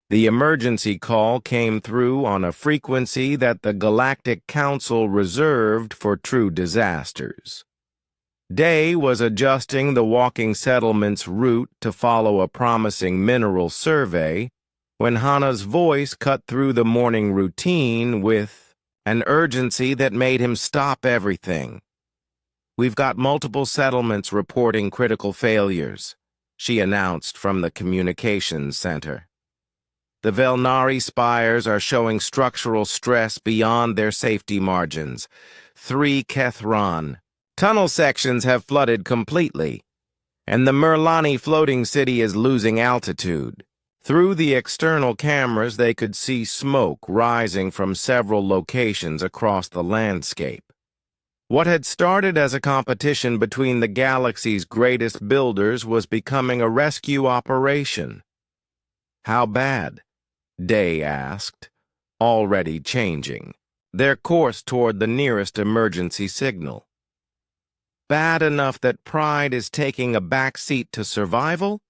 The emergency call came through on a frequency that the Galactic Council reserved for true disasters. Day was adjusting the walking settlement's route to follow a promising mineral survey when Hana's voice cut through the morning routine with an urgency that made him stop everything. "We've got multiple settlements reporting critical failures," she announced from the communications center. "The Velnari spires are showing structural stress beyond their safety margins. 3 Kethron. Tunnel sections have flooded completely, and the Merlani floating city is losing altitude." Through the external cameras, they could see smoke rising from several locations across the landscape. What had started as a competition between the galaxy's greatest builders was becoming a rescue operation. "How bad?" Day asked, already changing their course toward the nearest emergency signal. "Bad enough that pride is taking a back seat to survival?"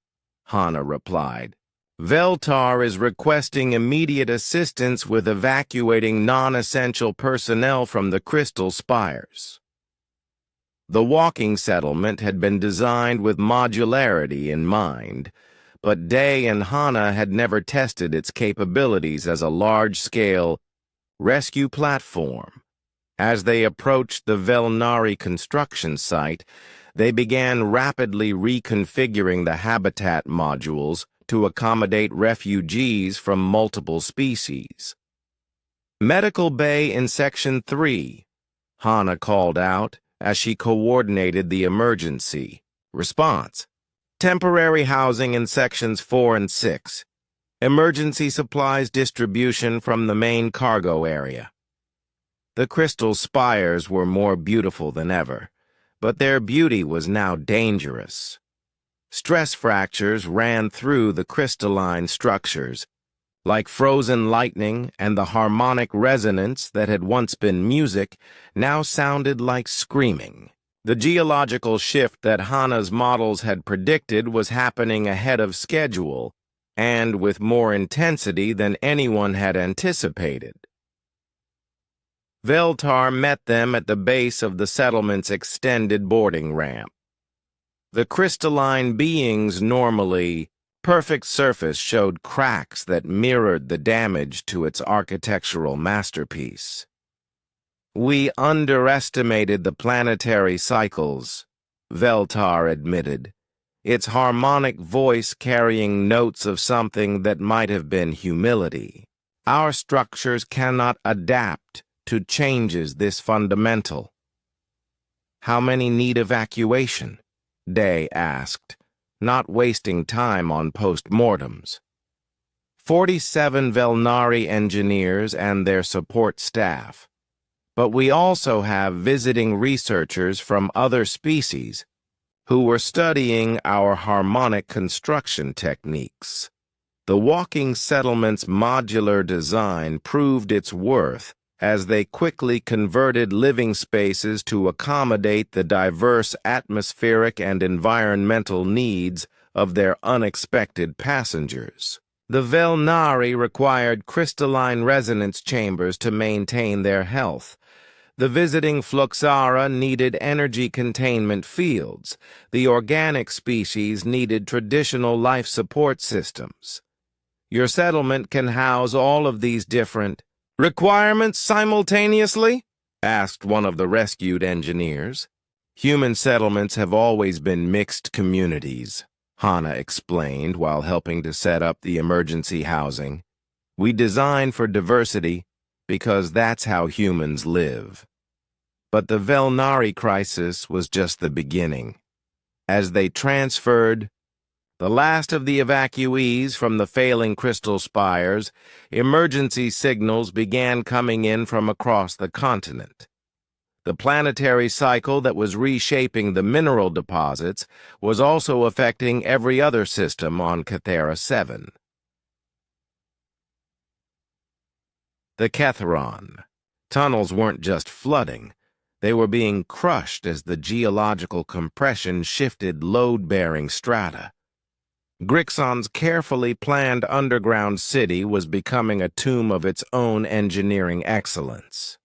Hana replied. "Veltar is requesting immediate assistance with evacuating non-essential personnel from the crystal spires." The walking settlement had been designed with modularity in mind, but Day and Hana had never tested its capabilities as a large-scale rescue platform. As they approached the Velnari construction site, they began rapidly reconfiguring the habitat modules to accommodate refugees from multiple species. "Medical Bay in Section 3, Hana called out as she coordinated the emergency response. "Temporary housing in Sections 4 and 6. Emergency supplies distribution from the main cargo area." The crystal spires were more beautiful than ever, but their beauty was now dangerous. Stress fractures ran through the crystalline structures, like frozen lightning, and the harmonic resonance that had once been music now sounded like screaming. The geological shift that Hana's models had predicted was happening ahead of schedule, and with more intensity than anyone had anticipated. Veltar met them at the base of the settlement's extended boarding ramp. The crystalline being's normally perfect surface showed cracks that mirrored the damage to its architectural masterpiece. "We underestimated the planetary cycles," Veltar admitted, its harmonic voice carrying notes of something that might have been humility. "Our structures cannot adapt to changes this fundamental." "How many need evacuation?" Day asked, not wasting time on post-mortems. 47 Velnari engineers and their support staff. But we also have visiting researchers from other species who were studying our harmonic construction techniques. The walking settlement's modular design proved its worth as they quickly converted living spaces to accommodate the diverse atmospheric and environmental needs of their unexpected passengers. The Velnari required crystalline resonance chambers to maintain their health. The visiting Fluxara needed energy containment fields. The organic species needed traditional life support systems. Your settlement can house all of these different requirements simultaneously? Asked one of the rescued engineers. Human settlements have always been mixed communities, Hana explained while helping to set up the emergency housing. We design for diversity because that's how humans live. But the Velnari crisis was just the beginning. As they transferred the last of the evacuees from the failing crystal spires, emergency signals began coming in from across the continent. The planetary cycle that was reshaping the mineral deposits was also affecting every other system on Cathera 7. The Kethron. Tunnels weren't just flooding. They were being crushed as the geological compression shifted load-bearing strata. Grixon's carefully planned underground city was becoming a tomb of its own engineering excellence.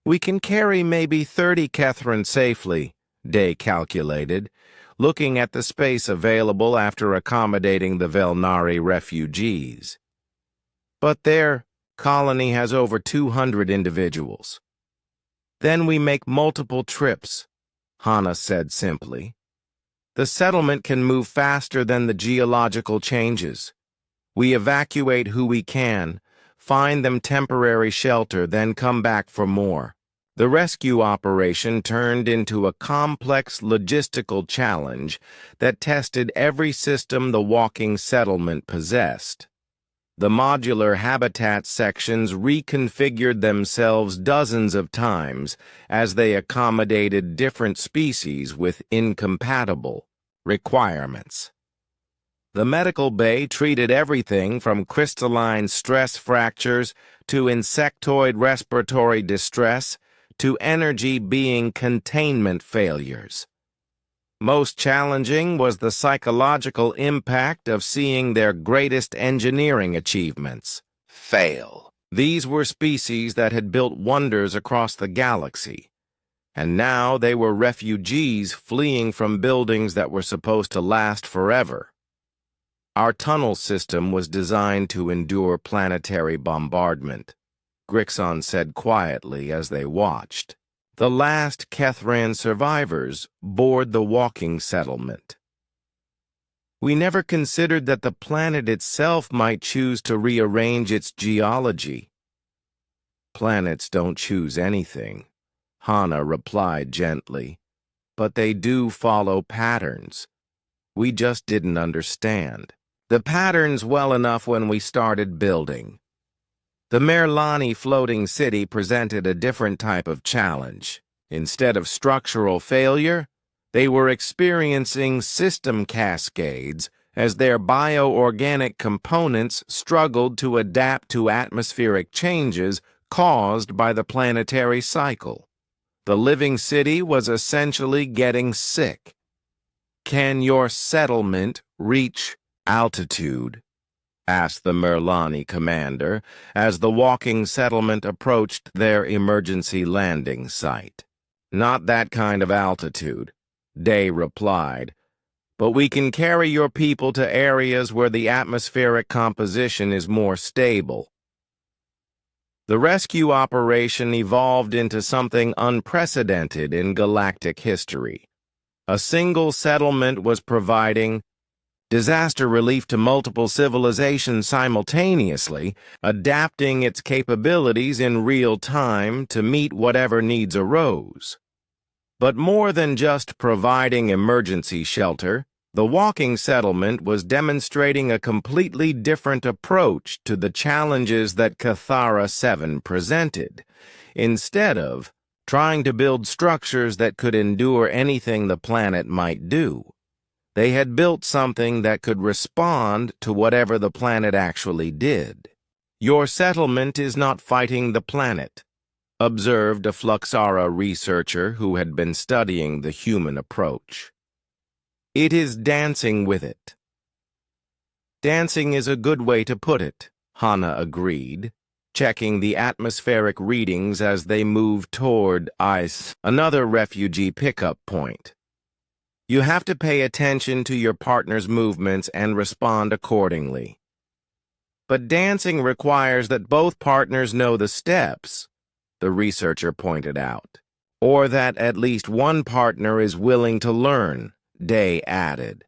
"We can carry maybe 30 Catherine safely," Day calculated, looking at the space available after accommodating the Velnari refugees. "But their colony has over 200 individuals." "Then we make multiple trips," Hana said simply. "The settlement can move faster than the geological changes. We evacuate who we can, find them temporary shelter, then come back for more." The rescue operation turned into a complex logistical challenge that tested every system the walking settlement possessed. The modular habitat sections reconfigured themselves dozens of times as they accommodated different species with incompatible requirements. The medical bay treated everything from crystalline stress fractures to insectoid respiratory distress to energy being containment failures. Most challenging was the psychological impact of seeing their greatest engineering achievements fail. These were species that had built wonders across the galaxy, and now they were refugees fleeing from buildings that were supposed to last forever. "Our tunnel system was designed to endure planetary bombardment," Grixon said quietly as they watched. "The last Kethran survivors board the walking settlement. We never considered that the planet itself might choose to rearrange its geology." "Planets don't choose anything," Hana replied gently, "but they do follow patterns. We just didn't understand the patterns well enough when we started building." The Merlani floating city presented a different type of challenge. Instead of structural failure, they were experiencing system cascades as their bioorganic components struggled to adapt to atmospheric changes caused by the planetary cycle. The living city was essentially getting sick. "Can your settlement reach altitude?" asked the Merlani commander as the walking settlement approached their emergency landing site. "Not that kind of altitude," Day replied, "but we can carry your people to areas where the atmospheric composition is more stable." The rescue operation evolved into something unprecedented in galactic history. A single settlement was providing disaster relief to multiple civilizations simultaneously, adapting its capabilities in real time to meet whatever needs arose. But more than just providing emergency shelter, the walking settlement was demonstrating a completely different approach to the challenges that Cathara 7 presented. Instead of trying to build structures that could endure anything the planet might do, they had built something that could respond to whatever the planet actually did. "Your settlement is not fighting the planet," observed a Fluxara researcher who had been studying the human approach. "It is dancing with it." "Dancing is a good way to put it," Hana agreed, checking the atmospheric readings as they moved toward ice, another refugee pickup point. "You have to pay attention to your partner's movements and respond accordingly." "But dancing requires that both partners know the steps," the researcher pointed out. "Or that at least one partner is willing to learn," Day added.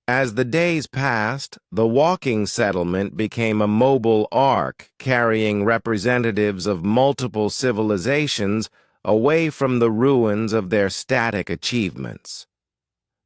As the days passed, the walking settlement became a mobile ark carrying representatives of multiple civilizations away from the ruins of their static achievements.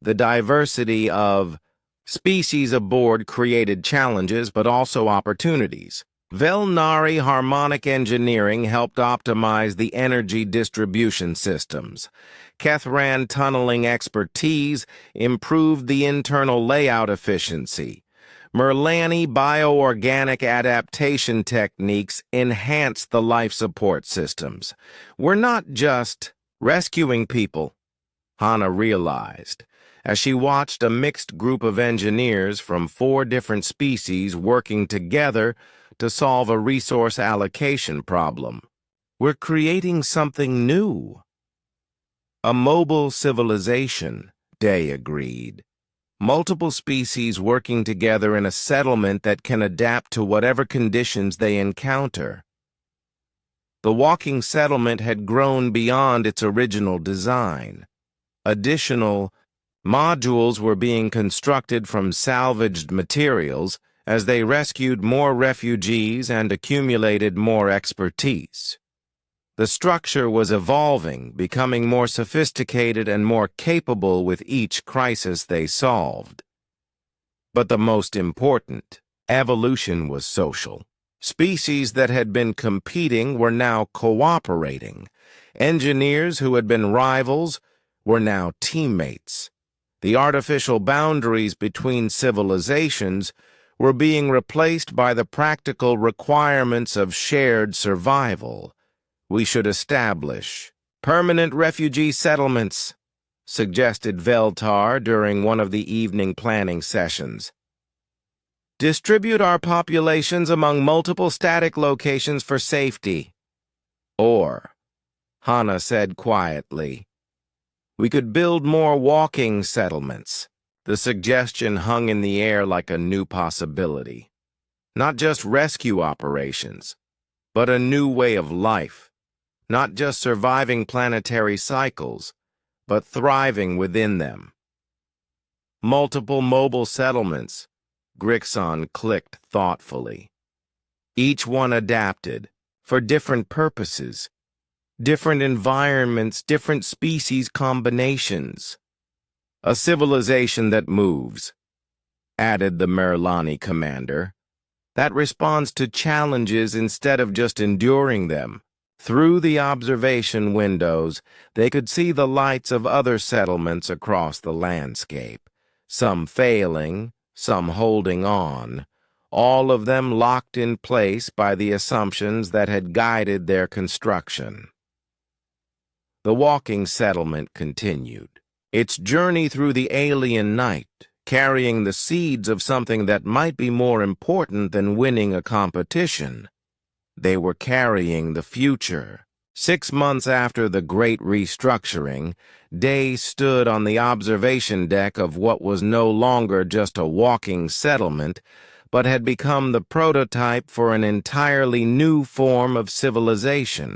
The diversity of species aboard created challenges but also opportunities. Velnari harmonic engineering helped optimize the energy distribution systems. Kethran tunneling expertise improved the internal layout efficiency. Merlani bioorganic adaptation techniques enhanced the life support systems. "We're not just rescuing people," Hana realized. as she watched a mixed group of engineers from 4 different species working together to solve a resource allocation problem. "We're creating something new." "A mobile civilization," Day agreed. "Multiple species working together in a settlement that can adapt to whatever conditions they encounter." The walking settlement had grown beyond its original design. Additional modules were being constructed from salvaged materials as they rescued more refugees and accumulated more expertise. The structure was evolving, becoming more sophisticated and more capable with each crisis they solved. But the most important, evolution was social. Species that had been competing were now cooperating. Engineers who had been rivals were now teammates. The artificial boundaries between civilizations were being replaced by the practical requirements of shared survival. "We should establish permanent refugee settlements," suggested Veltar during one of the evening planning sessions. "Distribute our populations among multiple static locations for safety." Or, Hana said quietly, "we could build more walking settlements." The suggestion hung in the air like a new possibility. Not just rescue operations, but a new way of life. Not just surviving planetary cycles, but thriving within them. Multiple mobile settlements, Grixon clicked thoughtfully. Each one adapted, for different purposes. Different environments, different species combinations. "A civilization that moves," added the Merlani commander. "That responds to challenges instead of just enduring them." Through the observation windows, they could see the lights of other settlements across the landscape, some failing, some holding on, all of them locked in place by the assumptions that had guided their construction. The walking settlement continued, its journey through the alien night, carrying the seeds of something that might be more important than winning a competition. They were carrying the future. 6 months after the Great Restructuring, Day stood on the observation deck of what was no longer just a walking settlement, but had become the prototype for an entirely new form of civilization.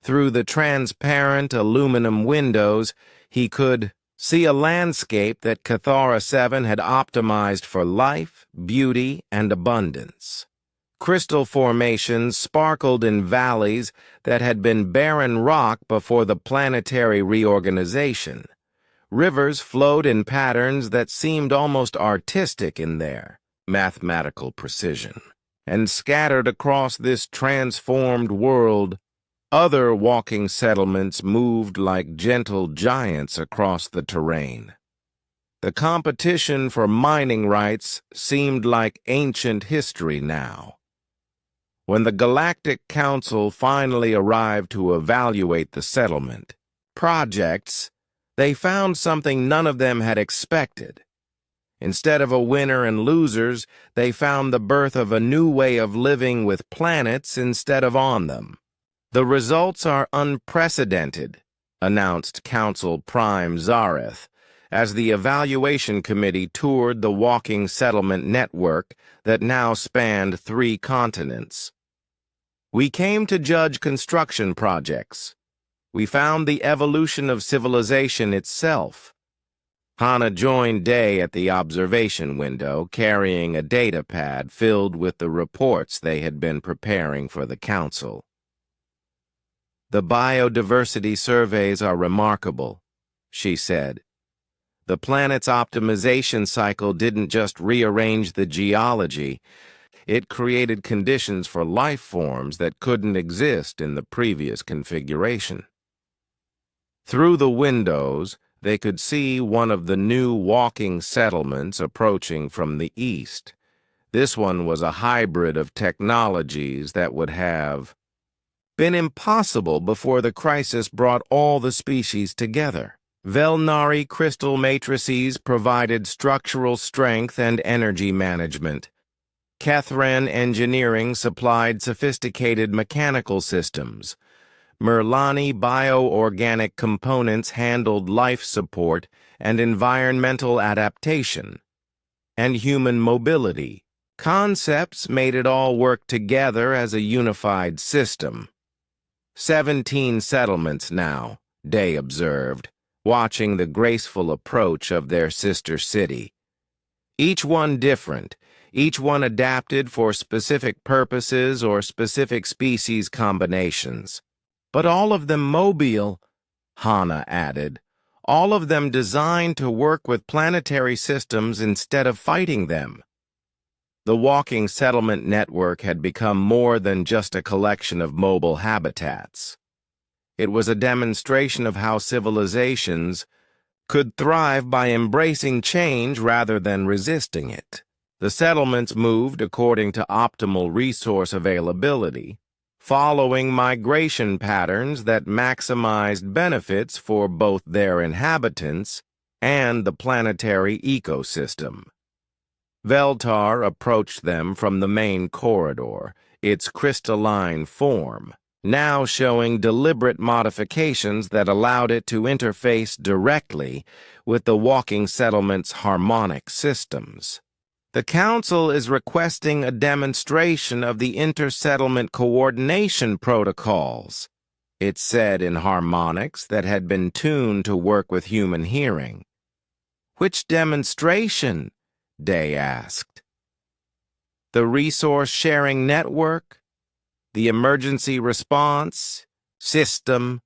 Through the transparent aluminum windows, he could see a landscape that Cathara 7 had optimized for life, beauty, and abundance. Crystal formations sparkled in valleys that had been barren rock before the planetary reorganization. Rivers flowed in patterns that seemed almost artistic in their mathematical precision. And scattered across this transformed world, other walking settlements moved like gentle giants across the terrain. The competition for mining rights seemed like ancient history now. When the Galactic Council finally arrived to evaluate the settlement projects, they found something none of them had expected. Instead of a winner and losers, they found the birth of a new way of living with planets instead of on them. "The results are unprecedented," announced Council Prime Zareth, as the evaluation committee toured the walking settlement network that now spanned 3 continents. "We came to judge construction projects. We found the evolution of civilization itself." Hana joined Day at the observation window, carrying a data pad filled with the reports they had been preparing for the council. "The biodiversity surveys are remarkable," she said. "The planet's optimization cycle didn't just rearrange the geology, it created conditions for life forms that couldn't exist in the previous configuration." Through the windows, they could see one of the new walking settlements approaching from the east. This one was a hybrid of technologies that would have been impossible before the crisis brought all the species together. Velnari crystal matrices provided structural strength and energy management. Kethran engineering supplied sophisticated mechanical systems. Merlani bioorganic components handled life support and environmental adaptation. And human mobility. Concepts made it all work together as a unified system. 17 settlements now, Day observed, watching the graceful approach of their sister city. Each one different, each one adapted for specific purposes or specific species combinations. But all of them mobile, Hana added, all of them designed to work with planetary systems instead of fighting them. The walking settlement network had become more than just a collection of mobile habitats. It was a demonstration of how civilizations could thrive by embracing change rather than resisting it. The settlements moved according to optimal resource availability, following migration patterns that maximized benefits for both their inhabitants and the planetary ecosystem. Veltar approached them from the main corridor, its crystalline form, now showing deliberate modifications that allowed it to interface directly with the walking settlement's harmonic systems. The Council is requesting a demonstration of the inter-settlement coordination protocols, it said in harmonics that had been tuned to work with human hearing. Which demonstration? Day asked. The resource-sharing network? The emergency response system?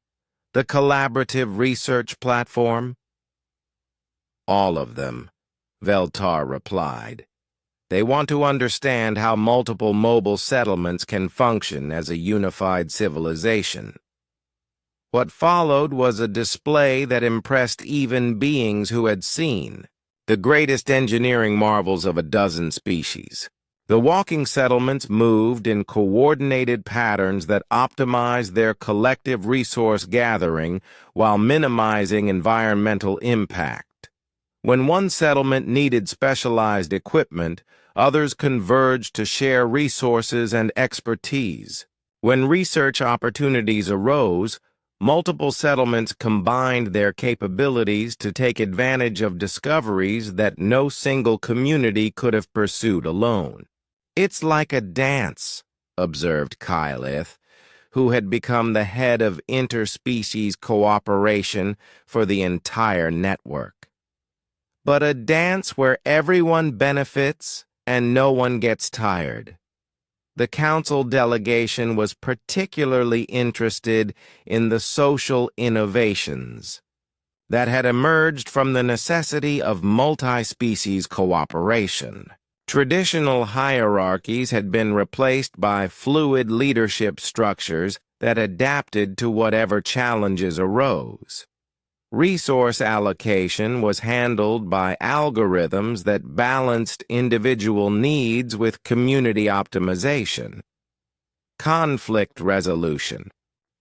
The collaborative research platform? All of them, Veltar replied. They want to understand how multiple mobile settlements can function as a unified civilization. What followed was a display that impressed even beings who had seen the greatest engineering marvels of a dozen species. The walking settlements moved in coordinated patterns that optimized their collective resource gathering while minimizing environmental impact. When one settlement needed specialized equipment, others converged to share resources and expertise. When research opportunities arose, multiple settlements combined their capabilities to take advantage of discoveries that no single community could have pursued alone. It's like a dance, observed Kylith, who had become the head of interspecies cooperation for the entire network. But a dance where everyone benefits and no one gets tired. The Council delegation was particularly interested in the social innovations that had emerged from the necessity of multi-species cooperation. Traditional hierarchies had been replaced by fluid leadership structures that adapted to whatever challenges arose. Resource allocation was handled by algorithms that balanced individual needs with community optimization. Conflict resolution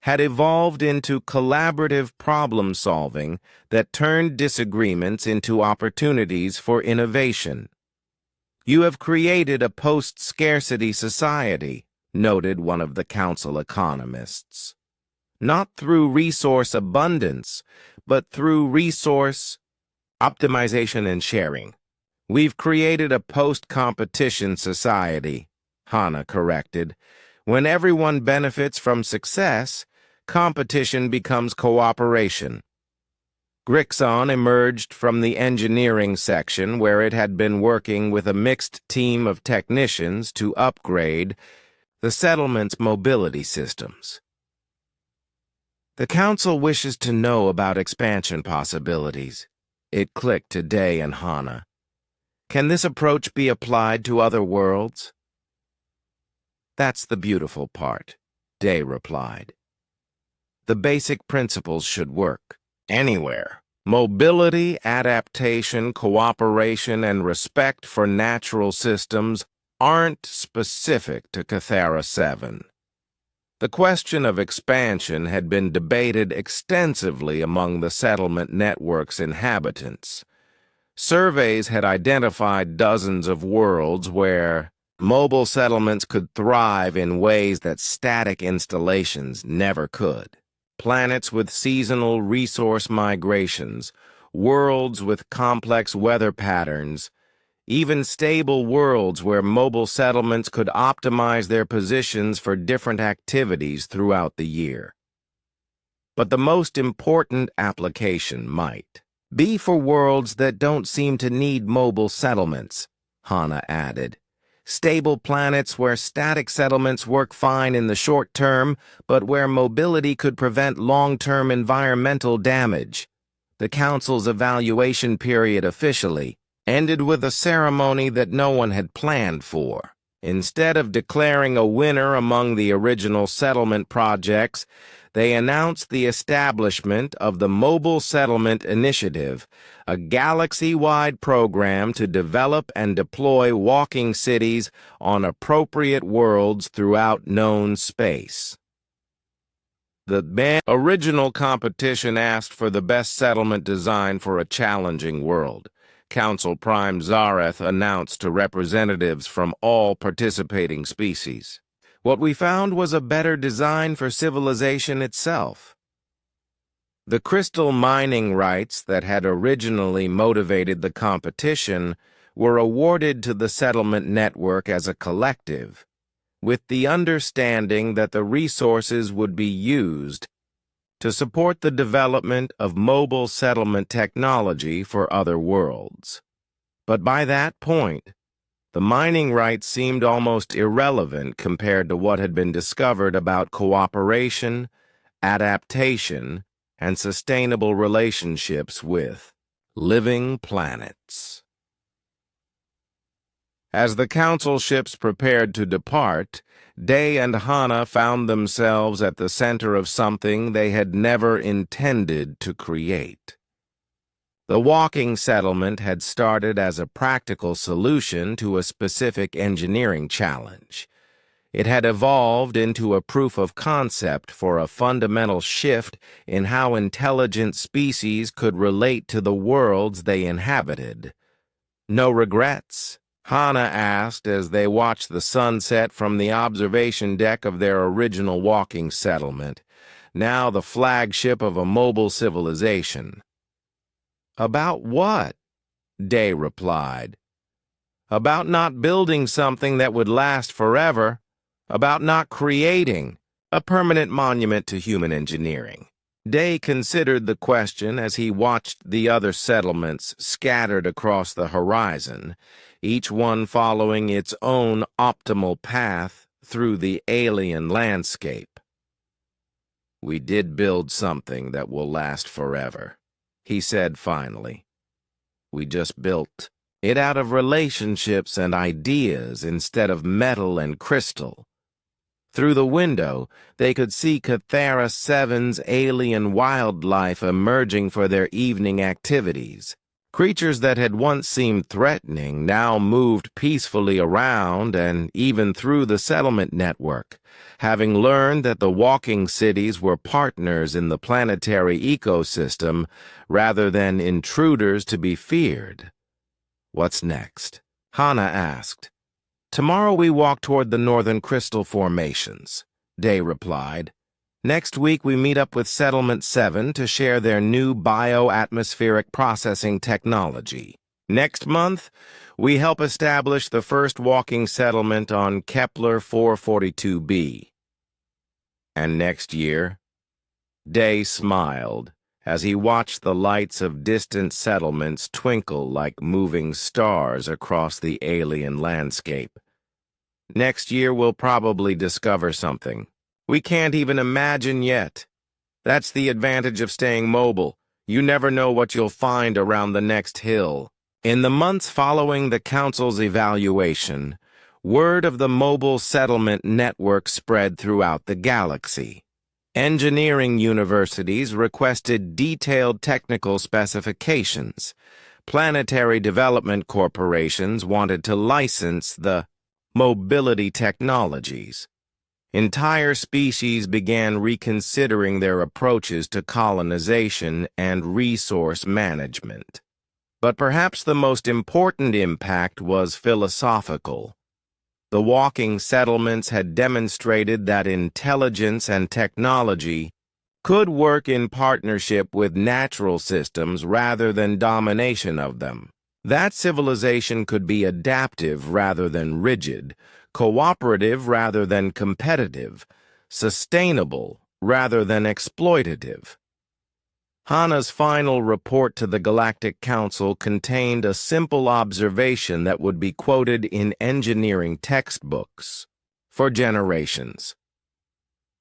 had evolved into collaborative problem-solving that turned disagreements into opportunities for innovation. You have created a post-scarcity society, noted one of the Council economists. Not through resource abundance, but through resource optimization and sharing. We've created a post-competition society, Hana corrected. When everyone benefits from success, competition becomes cooperation. Grixon emerged from the engineering section where it had been working with a mixed team of technicians to upgrade the settlement's mobility systems. The Council wishes to know about expansion possibilities. It clicked to Day and Hana. Can this approach be applied to other worlds? That's the beautiful part, Day replied. The basic principles should work anywhere. Mobility, adaptation, cooperation, and respect for natural systems aren't specific to Cathara 7. The question of expansion had been debated extensively among the settlement network's inhabitants. Surveys had identified dozens of worlds where mobile settlements could thrive in ways that static installations never could. Planets with seasonal resource migrations, worlds with complex weather patterns, even stable worlds where mobile settlements could optimize their positions for different activities throughout the year. But the most important application might be for worlds that don't seem to need mobile settlements, Hannah added. Stable planets where static settlements work fine in the short term, but where mobility could prevent long-term environmental damage. The Council's evaluation period officially ended with a ceremony that no one had planned for. Instead of declaring a winner among the original settlement projects, they announced the establishment of the Mobile Settlement Initiative, a galaxy-wide program to develop and deploy walking cities on appropriate worlds throughout known space. The original competition asked for the best settlement design for a challenging world. Council Prime Zareth announced to representatives from all participating species. What we found was a better design for civilization itself. The crystal mining rights that had originally motivated the competition were awarded to the settlement network as a collective, with the understanding that the resources would be used to support the development of mobile settlement technology for other worlds. But by that point, the mining rights seemed almost irrelevant compared to what had been discovered about cooperation, adaptation, and sustainable relationships with living planets. As the council ships prepared to depart, Day and Hannah found themselves at the center of something they had never intended to create. The walking settlement had started as a practical solution to a specific engineering challenge. It had evolved into a proof of concept for a fundamental shift in how intelligent species could relate to the worlds they inhabited. No regrets? Hannah asked as they watched the sunset from the observation deck of their original walking settlement, now the flagship of a mobile civilization. About what? Day replied. About not building something that would last forever, about not creating a permanent monument to human engineering. Day considered the question as he watched the other settlements scattered across the horizon, each one following its own optimal path through the alien landscape. We did build something that will last forever, he said finally. We just built it out of relationships and ideas instead of metal and crystal. Through the window, they could see Cathara 7's alien wildlife emerging for their evening activities. Creatures that had once seemed threatening now moved peacefully around and even through the settlement network, having learned that the walking cities were partners in the planetary ecosystem rather than intruders to be feared. What's next? Hannah asked. Tomorrow we walk toward the northern crystal formations, Day replied. Next week we meet up with Settlement 7 to share their new bioatmospheric processing technology. Next month, we help establish the first walking settlement on Kepler 442b. And next year, Day smiled as he watched the lights of distant settlements twinkle like moving stars across the alien landscape. Next year we'll probably discover something we can't even imagine yet. That's the advantage of staying mobile. You never know what you'll find around the next hill. In the months following the Council's evaluation, word of the mobile settlement network spread throughout the galaxy. Engineering universities requested detailed technical specifications. Planetary development corporations wanted to license the mobility technologies. Entire species began reconsidering their approaches to colonization and resource management. But perhaps the most important impact was philosophical. The walking settlements had demonstrated that intelligence and technology could work in partnership with natural systems rather than domination of them. That civilization could be adaptive rather than rigid, cooperative rather than competitive, sustainable rather than exploitative. Hana's final report to the Galactic Council contained a simple observation that would be quoted in engineering textbooks for generations.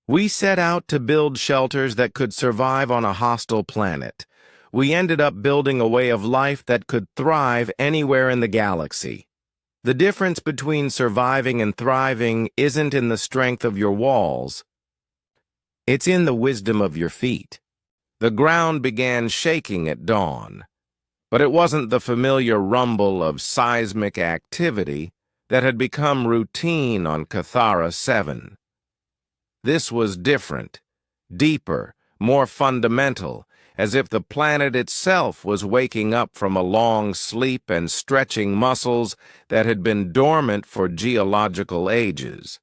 We set out to build shelters that could survive on a hostile planet. We ended up building a way of life that could thrive anywhere in the galaxy. The difference between surviving and thriving isn't in the strength of your walls. It's in the wisdom of your feet. The ground began shaking at dawn, but it wasn't the familiar rumble of seismic activity that had become routine on Cathara 7. This was different, deeper, more fundamental, as if the planet itself was waking up from a long sleep and stretching muscles that had been dormant for geological ages.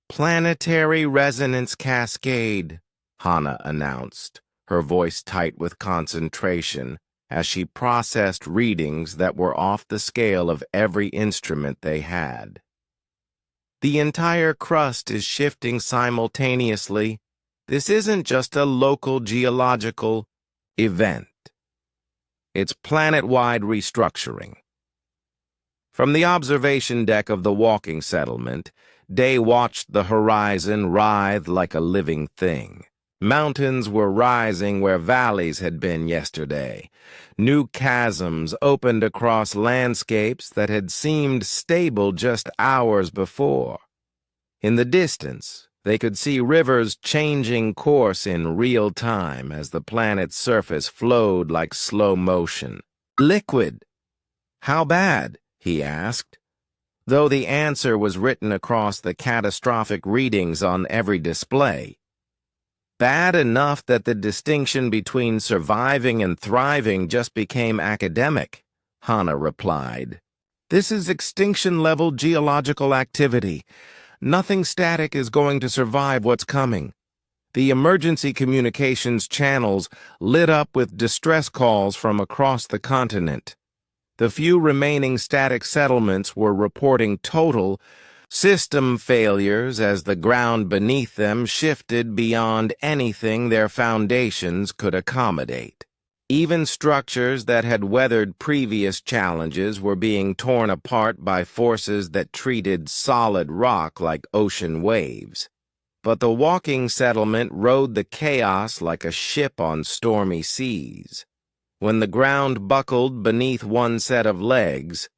"Planetary resonance cascade," Hana announced, her voice tight with concentration, as she processed readings that were off the scale of every instrument they had. "The entire crust is shifting simultaneously. This isn't just a local geological event. It's planet-wide restructuring." From the observation deck of the walking settlement, Day watched the horizon writhe like a living thing. Mountains were rising where valleys had been yesterday. New chasms opened across landscapes that had seemed stable just hours before. In the distance, they could see rivers changing course in real time as the planet's surface flowed like slow motion. "Liquid. How bad?" he asked, though the answer was written across the catastrophic readings on every display. "Bad enough that the distinction between surviving and thriving just became academic," Hana replied. "This is extinction-level geological activity. Nothing static is going to survive what's coming." The emergency communications channels lit up with distress calls from across the continent. The few remaining static settlements were reporting total system failures as the ground beneath them shifted beyond anything their foundations could accommodate. Even structures that had weathered previous challenges were being torn apart by forces that treated solid rock like ocean waves. But the walking settlement rode the chaos like a ship on stormy seas. When the ground buckled beneath one set of legs,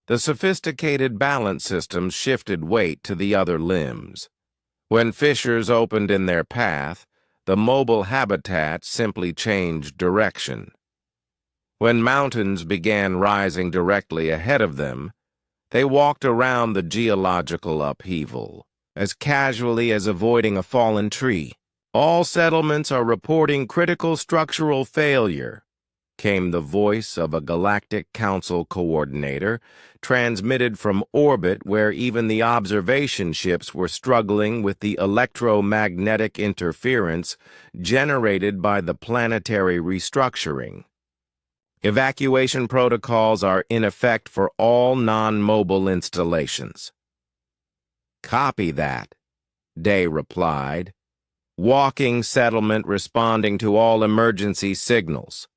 the sophisticated balance systems shifted weight to the other limbs. When fissures opened in their path, the mobile habitat simply changed direction. When mountains began rising directly ahead of them, they walked around the geological upheaval, as casually as avoiding a fallen tree. "All settlements are reporting critical structural failure," came the voice of a Galactic Council coordinator, transmitted from orbit where even the observation ships were struggling with the electromagnetic interference generated by the planetary restructuring. "Evacuation protocols are in effect for all non-mobile installations." "Copy that," Day replied. "Walking settlement responding to all emergency signals.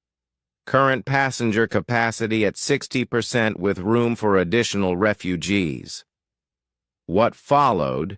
Current passenger capacity at 60% with room for additional refugees." What followed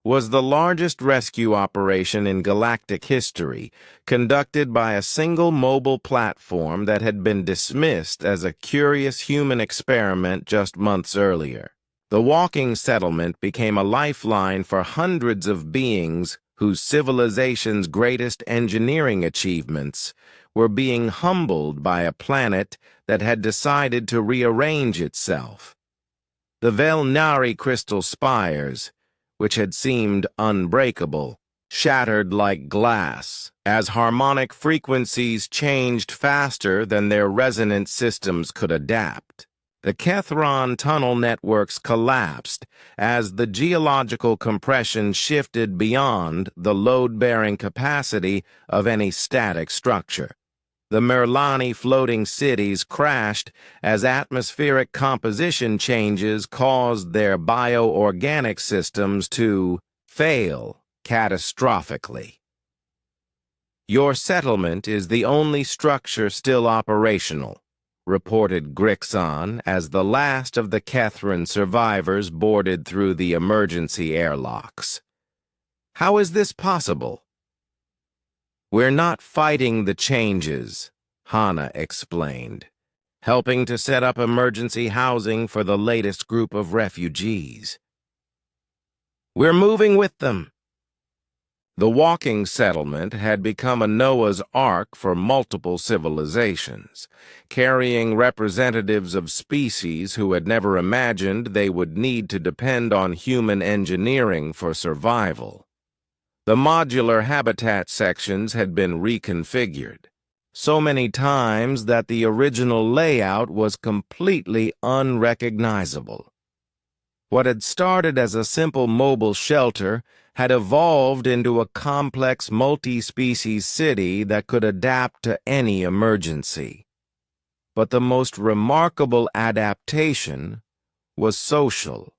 was the largest rescue operation in galactic history, conducted by a single mobile platform that had been dismissed as a curious human experiment just months earlier. The walking settlement became a lifeline for hundreds of beings whose civilization's greatest engineering achievements were being humbled by a planet that had decided to rearrange itself. The Velnari crystal spires, which had seemed unbreakable, shattered like glass, as harmonic frequencies changed faster than their resonance systems could adapt. The Kethron tunnel networks collapsed as the geological compression shifted beyond the load-bearing capacity of any static structure. The Merlani floating cities crashed as atmospheric composition changes caused their bioorganic systems to fail catastrophically. "Your settlement is the only structure still operational," reported Grixon as the last of the Kethron survivors boarded through the emergency airlocks. "How is this possible?" "We're not fighting the changes," Hana explained, "helping to set up emergency housing for the latest group of refugees. We're moving with them." The walking settlement had become a Noah's Ark for multiple civilizations, carrying representatives of species who had never imagined they would need to depend on human engineering for survival. The modular habitat sections had been reconfigured so many times that the original layout was completely unrecognizable. What had started as a simple mobile shelter had evolved into a complex multi-species city that could adapt to any emergency. But the most remarkable adaptation was social.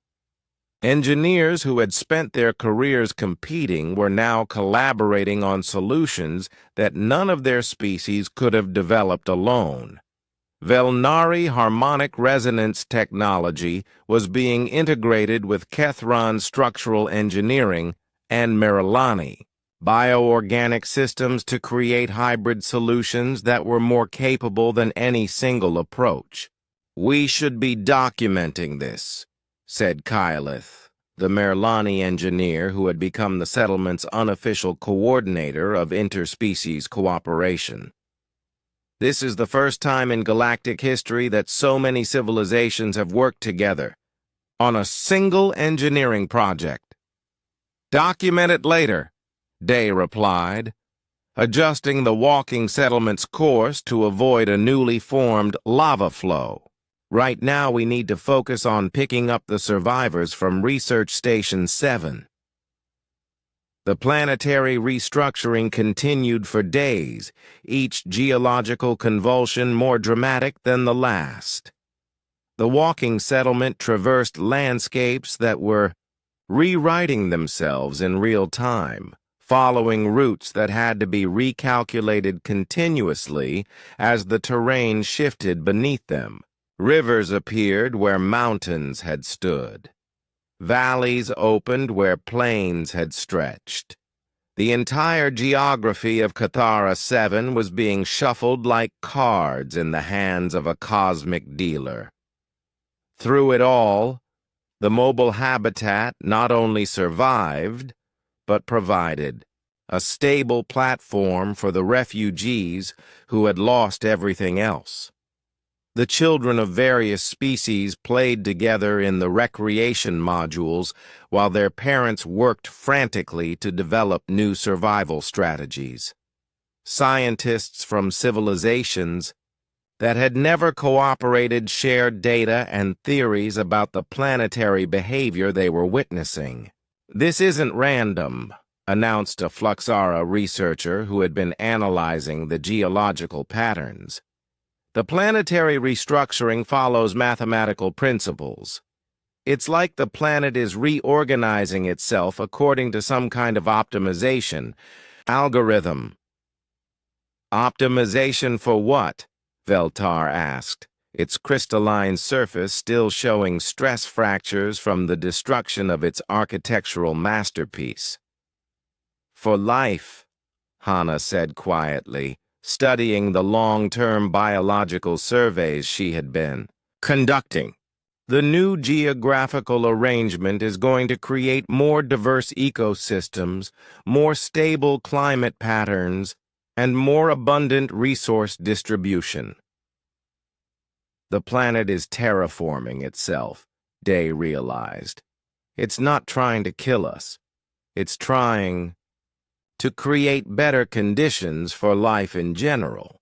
Engineers who had spent their careers competing were now collaborating on solutions that none of their species could have developed alone. Velnari harmonic resonance technology was being integrated with Kethron structural engineering and Merlani bioorganic systems to create hybrid solutions that were more capable than any single approach. "We should be documenting this," said Kyleth, the Merlani engineer who had become the settlement's unofficial coordinator of interspecies cooperation. "This is the first time in galactic history that so many civilizations have worked together on a single engineering project." "Document it later," Day replied, adjusting the walking settlement's course to avoid a newly formed lava flow. "Right now we need to focus on picking up the survivors from Research Station 7. The planetary restructuring continued for days, each geological convulsion more dramatic than the last. The walking settlement traversed landscapes that were rewriting themselves in real time, following routes that had to be recalculated continuously as the terrain shifted beneath them. Rivers appeared where mountains had stood. Valleys opened where plains had stretched. The entire geography of Cathara 7 was being shuffled like cards in the hands of a cosmic dealer. Through it all, the mobile habitat not only survived, but provided a stable platform for the refugees who had lost everything else. The children of various species played together in the recreation modules while their parents worked frantically to develop new survival strategies. Scientists from civilizations that had never cooperated shared data and theories about the planetary behavior they were witnessing. "This isn't random," announced a Fluxara researcher who had been analyzing the geological patterns. "The planetary restructuring follows mathematical principles. It's like the planet is reorganizing itself according to some kind of optimization algorithm." "Optimization for what?" Veltar asked, its crystalline surface still showing stress fractures from the destruction of its architectural masterpiece. "For life," Hana said quietly, studying the long-term biological surveys she had been conducting. "The new geographical arrangement is going to create more diverse ecosystems, more stable climate patterns, and more abundant resource distribution." "The planet is terraforming itself," Day realized. It's not trying to kill us. It's trying to create better conditions for life in general.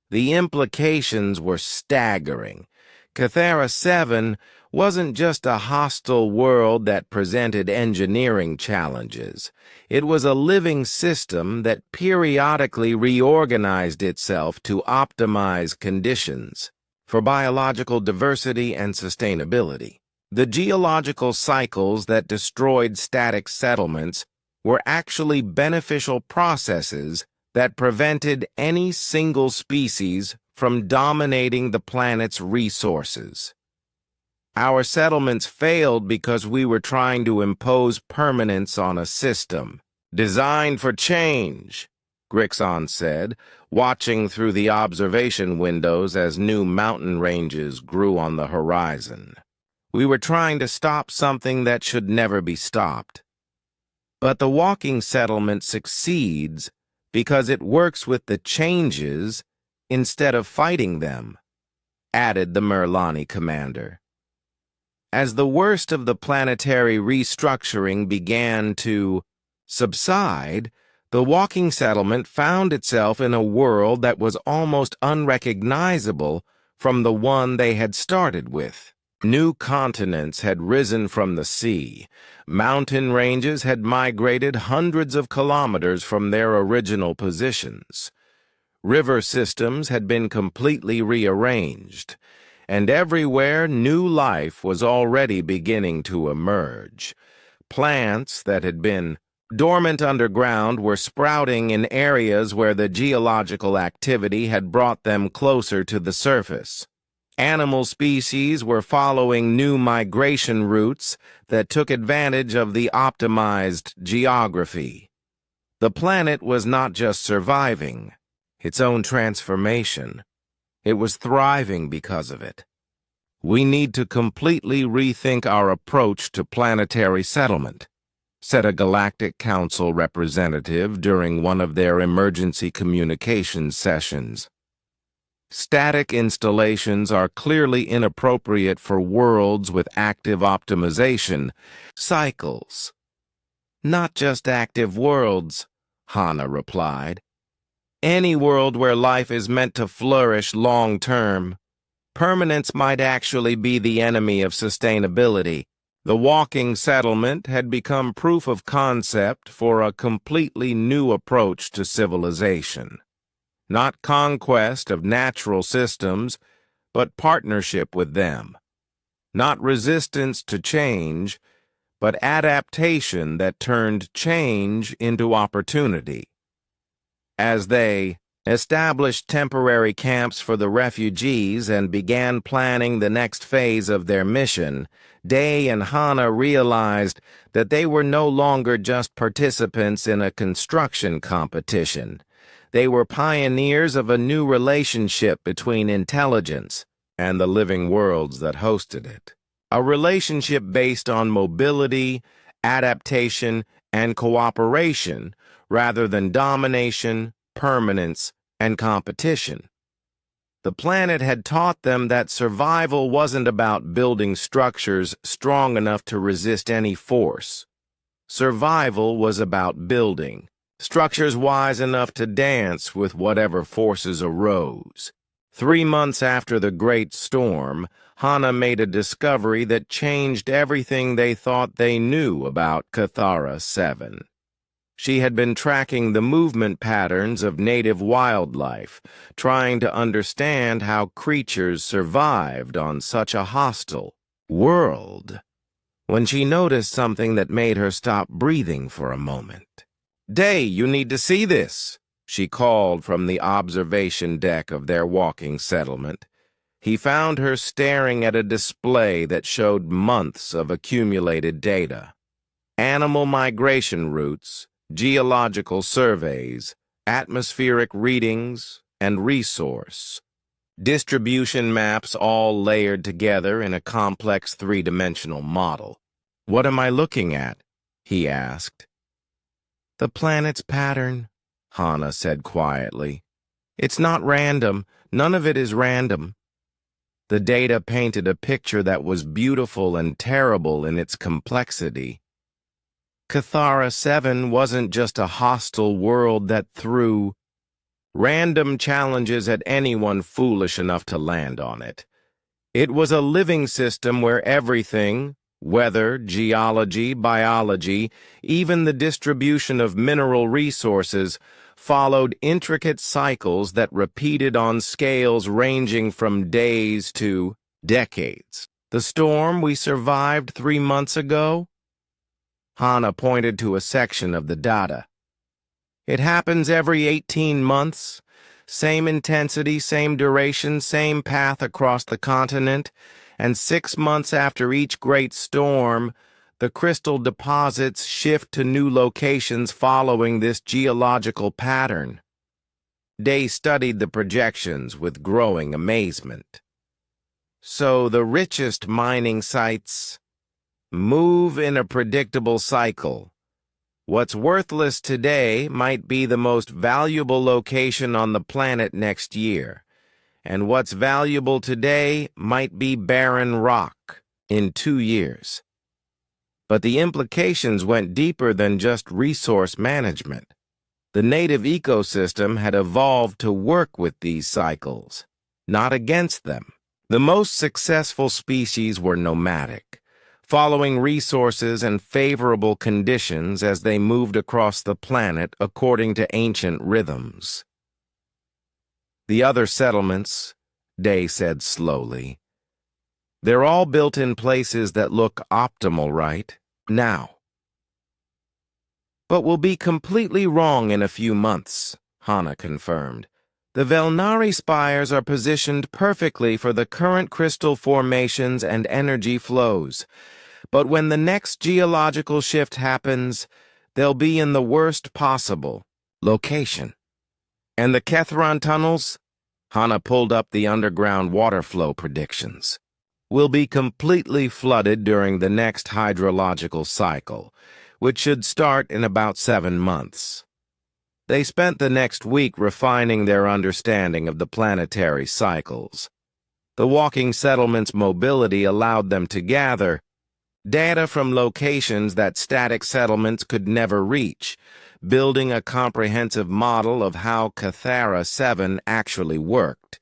The implications were staggering. Cathara 7 wasn't just a hostile world that presented engineering challenges. It was a living system that periodically reorganized itself to optimize conditions for biological diversity and sustainability. The geological cycles that destroyed static settlements were actually beneficial processes that prevented any single species from dominating the planet's resources. Our settlements failed because we were trying to impose permanence on a system designed for change, Grixon said, watching through the observation windows as new mountain ranges grew on the horizon. We were trying to stop something that should never be stopped. But the walking settlement succeeds because it works with the changes instead of fighting them, added the Merlani commander. As the worst of the planetary restructuring began to subside, the walking settlement found itself in a world that was almost unrecognizable from the one they had started with. New continents had risen from the sea. Mountain ranges had migrated hundreds of kilometers from their original positions. River systems had been completely rearranged, and everywhere new life was already beginning to emerge. Plants that had been dormant underground were sprouting in areas where the geological activity had brought them closer to the surface. Animal species were following new migration routes that took advantage of the optimized geography. The planet was not just surviving its own transformation. It was thriving because of it. We need to completely rethink our approach to planetary settlement, said a Galactic Council representative during one of their emergency communications sessions. Static installations are clearly inappropriate for worlds with active optimization cycles. Not just active worlds, Hana replied. Any world where life is meant to flourish long-term. Permanence might actually be the enemy of sustainability. The walking settlement had become proof of concept for a completely new approach to civilization. Not conquest of natural systems, but partnership with them. Not resistance to change, but adaptation that turned change into opportunity. As they established temporary camps for the refugees and began planning the next phase of their mission, Day and Hana realized that they were no longer just participants in a construction competition. They were pioneers of a new relationship between intelligence and the living worlds that hosted it. A relationship based on mobility, adaptation, and cooperation rather than domination, permanence, and competition. The planet had taught them that survival wasn't about building structures strong enough to resist any force. Survival was about building structures wise enough to dance with whatever forces arose. 3 months after the Great Storm, Hana made a discovery that changed everything they thought they knew about Cathara 7. She had been tracking the movement patterns of native wildlife, trying to understand how creatures survived on such a hostile world, when she noticed something that made her stop breathing for a moment. "Day, you need to see this," she called from the observation deck of their walking settlement. He found her staring at a display that showed months of accumulated data. Animal migration routes, geological surveys, atmospheric readings, and resource distribution maps all layered together in a complex three-dimensional model. "What am I looking at?" he asked. "The planet's pattern," Hana said quietly. "It's not random. None of it is random." The data painted a picture that was beautiful and terrible in its complexity. Cathara 7 wasn't just a hostile world that threw random challenges at anyone foolish enough to land on it. It was a living system where everything, weather, geology, biology, even the distribution of mineral resources, followed intricate cycles that repeated on scales ranging from days to decades. The storm we survived 3 months ago? Hana pointed to a section of the data. It happens every 18 months. Same intensity, same duration, same path across the continent, and 6 months after each great storm, the crystal deposits shift to new locations following this geological pattern. Day studied the projections with growing amazement. So the richest mining sites move in a predictable cycle. What's worthless today might be the most valuable location on the planet next year, and what's valuable today might be barren rock in 2 years. But the implications went deeper than just resource management. The native ecosystem had evolved to work with these cycles, not against them. The most successful species were nomadic, following resources and favorable conditions as they moved across the planet according to ancient rhythms. The other settlements, Day said slowly, they're all built in places that look optimal right now. But we'll be completely wrong in a few months, Hana confirmed. The Velnari spires are positioned perfectly for the current crystal formations and energy flows. But when the next geological shift happens, they'll be in the worst possible location. And the Kethron tunnels? Hana pulled up the underground water flow predictions. Will be completely flooded during the next hydrological cycle, which should start in about 7 months. They spent the next week refining their understanding of the planetary cycles. The walking settlement's mobility allowed them to gather data from locations that static settlements could never reach, building a comprehensive model of how Cathara 7 actually worked.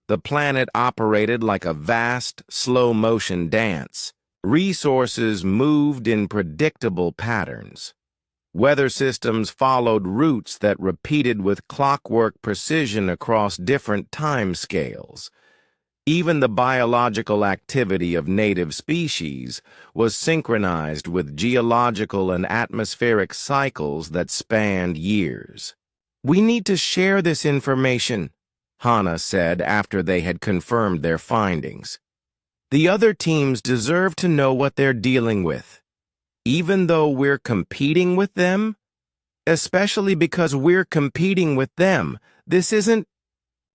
The planet operated like a vast, slow-motion dance. Resources moved in predictable patterns. Weather systems followed routes that repeated with clockwork precision across different time scales. Even the biological activity of native species was synchronized with geological and atmospheric cycles that spanned years. "We need to share this information," Hana said after they had confirmed their findings. "The other teams deserve to know what they're dealing with, even though we're competing with them. Especially because we're competing with them, this isn't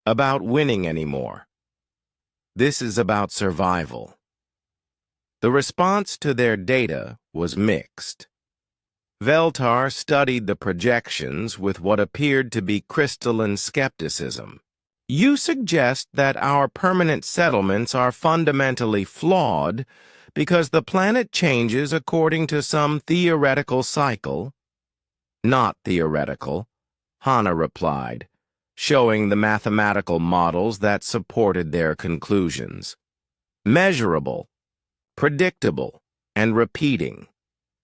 about winning anymore. This is about survival." The response to their data was mixed. Veltar studied the projections with what appeared to be crystalline skepticism. "You suggest that our permanent settlements are fundamentally flawed because the planet changes according to some theoretical cycle?" "Not theoretical," Hana replied, showing the mathematical models that supported their conclusions. "Measurable, predictable, and repeating.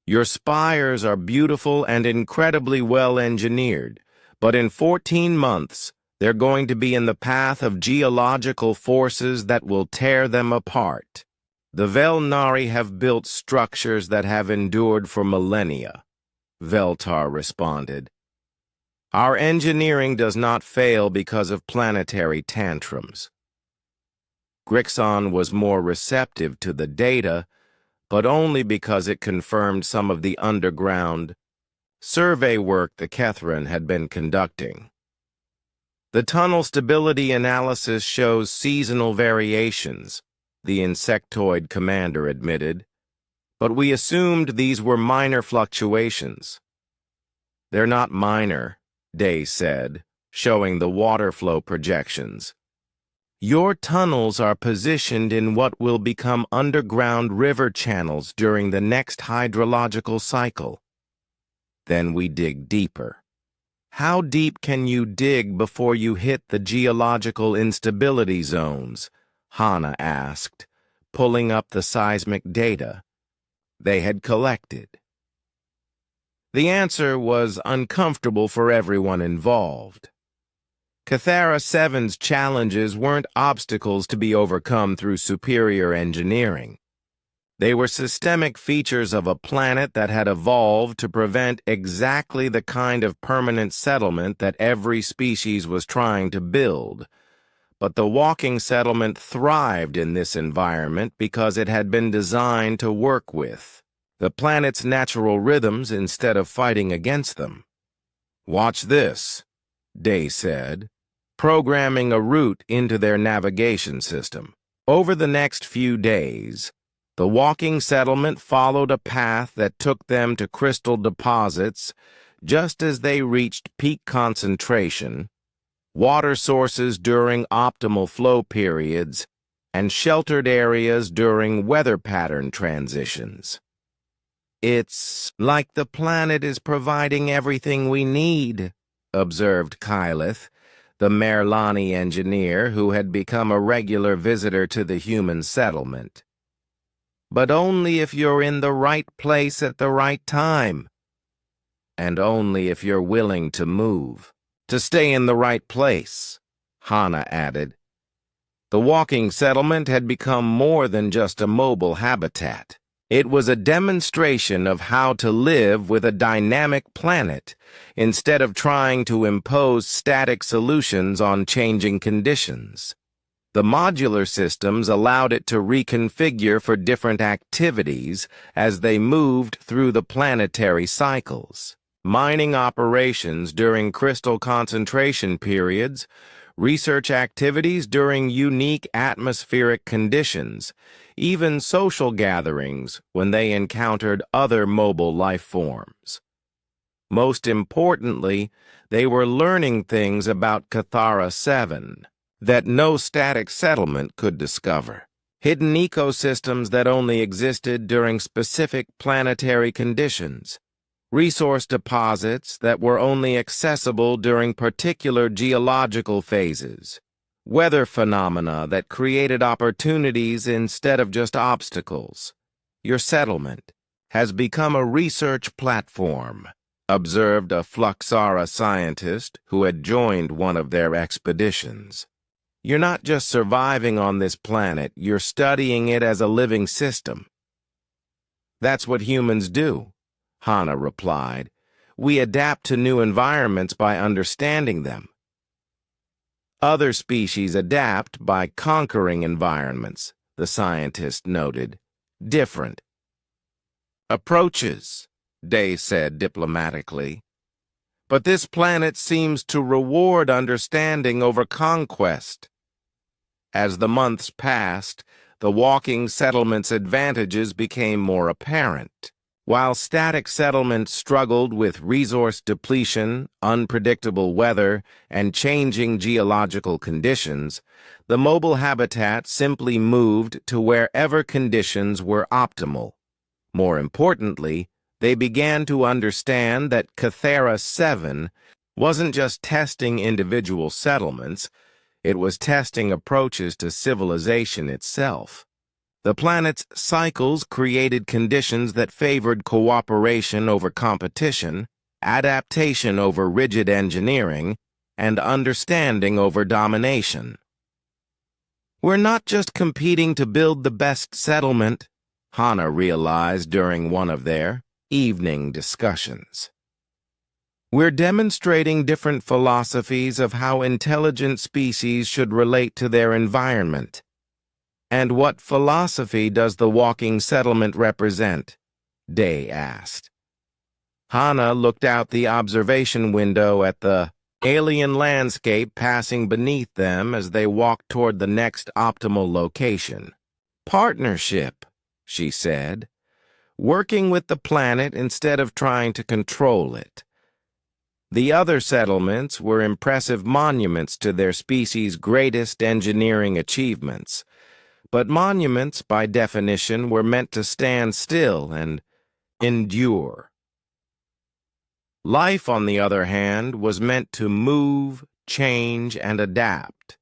Your spires are beautiful and incredibly well-engineered, but in 14 months, they're going to be in the path of geological forces that will tear them apart. The Velnari have built structures that have endured for millennia," Veltar responded. "Our engineering does not fail because of planetary tantrums." Grixon was more receptive to the data, but only because it confirmed some of the underground survey work the Kethran had been conducting. "The tunnel stability analysis shows seasonal variations," the insectoid commander admitted, "but we assumed these were minor fluctuations." "They're not minor," Day said, showing the water flow projections. Your tunnels are positioned in what will become underground river channels during the next hydrological cycle. Then we dig deeper. How deep can you dig before you hit the geological instability zones? Hannah asked, pulling up the seismic data they had collected. The answer was uncomfortable for everyone involved. Cathara 7's challenges weren't obstacles to be overcome through superior engineering. They were systemic features of a planet that had evolved to prevent exactly the kind of permanent settlement that every species was trying to build. But the walking settlement thrived in this environment because it had been designed to work with the planet's natural rhythms instead of fighting against them. "Watch this," Day said, programming a route into their navigation system. Over the next few days, the walking settlement followed a path that took them to crystal deposits just as they reached peak concentration, water sources during optimal flow periods, and sheltered areas during weather pattern transitions. "It's like the planet is providing everything we need," observed Kyleth, the Merlani engineer who had become a regular visitor to the human settlement. "But only if you're in the right place at the right time. And only if you're willing to move. To stay in the right place," Hannah added. The walking settlement had become more than just a mobile habitat. It was a demonstration of how to live with a dynamic planet instead of trying to impose static solutions on changing conditions. The modular systems allowed it to reconfigure for different activities as they moved through the planetary cycles. Mining operations during crystal concentration periods, research activities during unique atmospheric conditions, even social gatherings when they encountered other mobile life forms. Most importantly, they were learning things about Cathara 7 that no static settlement could discover. Hidden ecosystems that only existed during specific planetary conditions. Resource deposits that were only accessible during particular geological phases. Weather phenomena that created opportunities instead of just obstacles. Your settlement has become a research platform, observed a Fluxara scientist who had joined one of their expeditions. "You're not just surviving on this planet, you're studying it as a living system." "That's what humans do," Hannah replied. "We adapt to new environments by understanding them. Other species adapt by conquering environments," the scientist noted. "Different approaches," Day said diplomatically. "But this planet seems to reward understanding over conquest." As the months passed, the walking settlement's advantages became more apparent. While static settlements struggled with resource depletion, unpredictable weather, and changing geological conditions, the mobile habitat simply moved to wherever conditions were optimal. More importantly, they began to understand that Cathara 7 wasn't just testing individual settlements, it was testing approaches to civilization itself. The planet's cycles created conditions that favored cooperation over competition, adaptation over rigid engineering, and understanding over domination. "We're not just competing to build the best settlement," Hannah realized during one of their evening discussions. "We're demonstrating different philosophies of how intelligent species should relate to their environment." "And what philosophy does the walking settlement represent?" Day asked. Hannah looked out the observation window at the alien landscape passing beneath them as they walked toward the next optimal location. "Partnership," she said. "Working with the planet instead of trying to control it." The other settlements were impressive monuments to their species' greatest engineering achievements. But monuments, by definition, were meant to stand still and endure. Life, on the other hand, was meant to move, change, and adapt.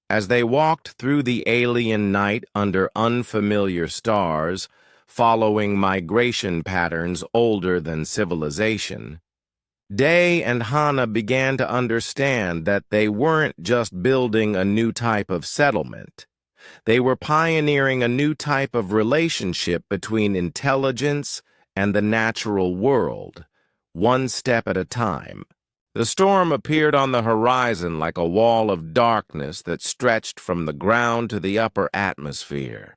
As they walked through the alien night under unfamiliar stars, following migration patterns older than civilization, Day and Hana began to understand that they weren't just building a new type of settlement. They were pioneering a new type of relationship between intelligence and the natural world, one step at a time. The storm appeared on the horizon like a wall of darkness that stretched from the ground to the upper atmosphere.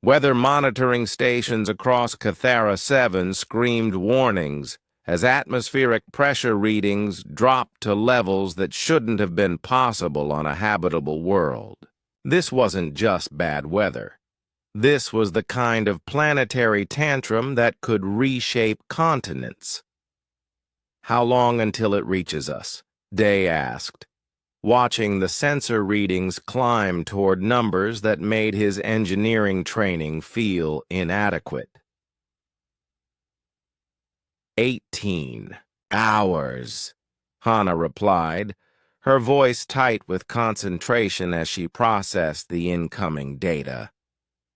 Weather monitoring stations across Cathara 7 screamed warnings as atmospheric pressure readings dropped to levels that shouldn't have been possible on a habitable world. This wasn't just bad weather. This was the kind of planetary tantrum that could reshape continents. "How long until it reaches us?" Day asked, watching the sensor readings climb toward numbers that made his engineering training feel inadequate. 18 hours, Hana replied, her voice tight with concentration as she processed the incoming data.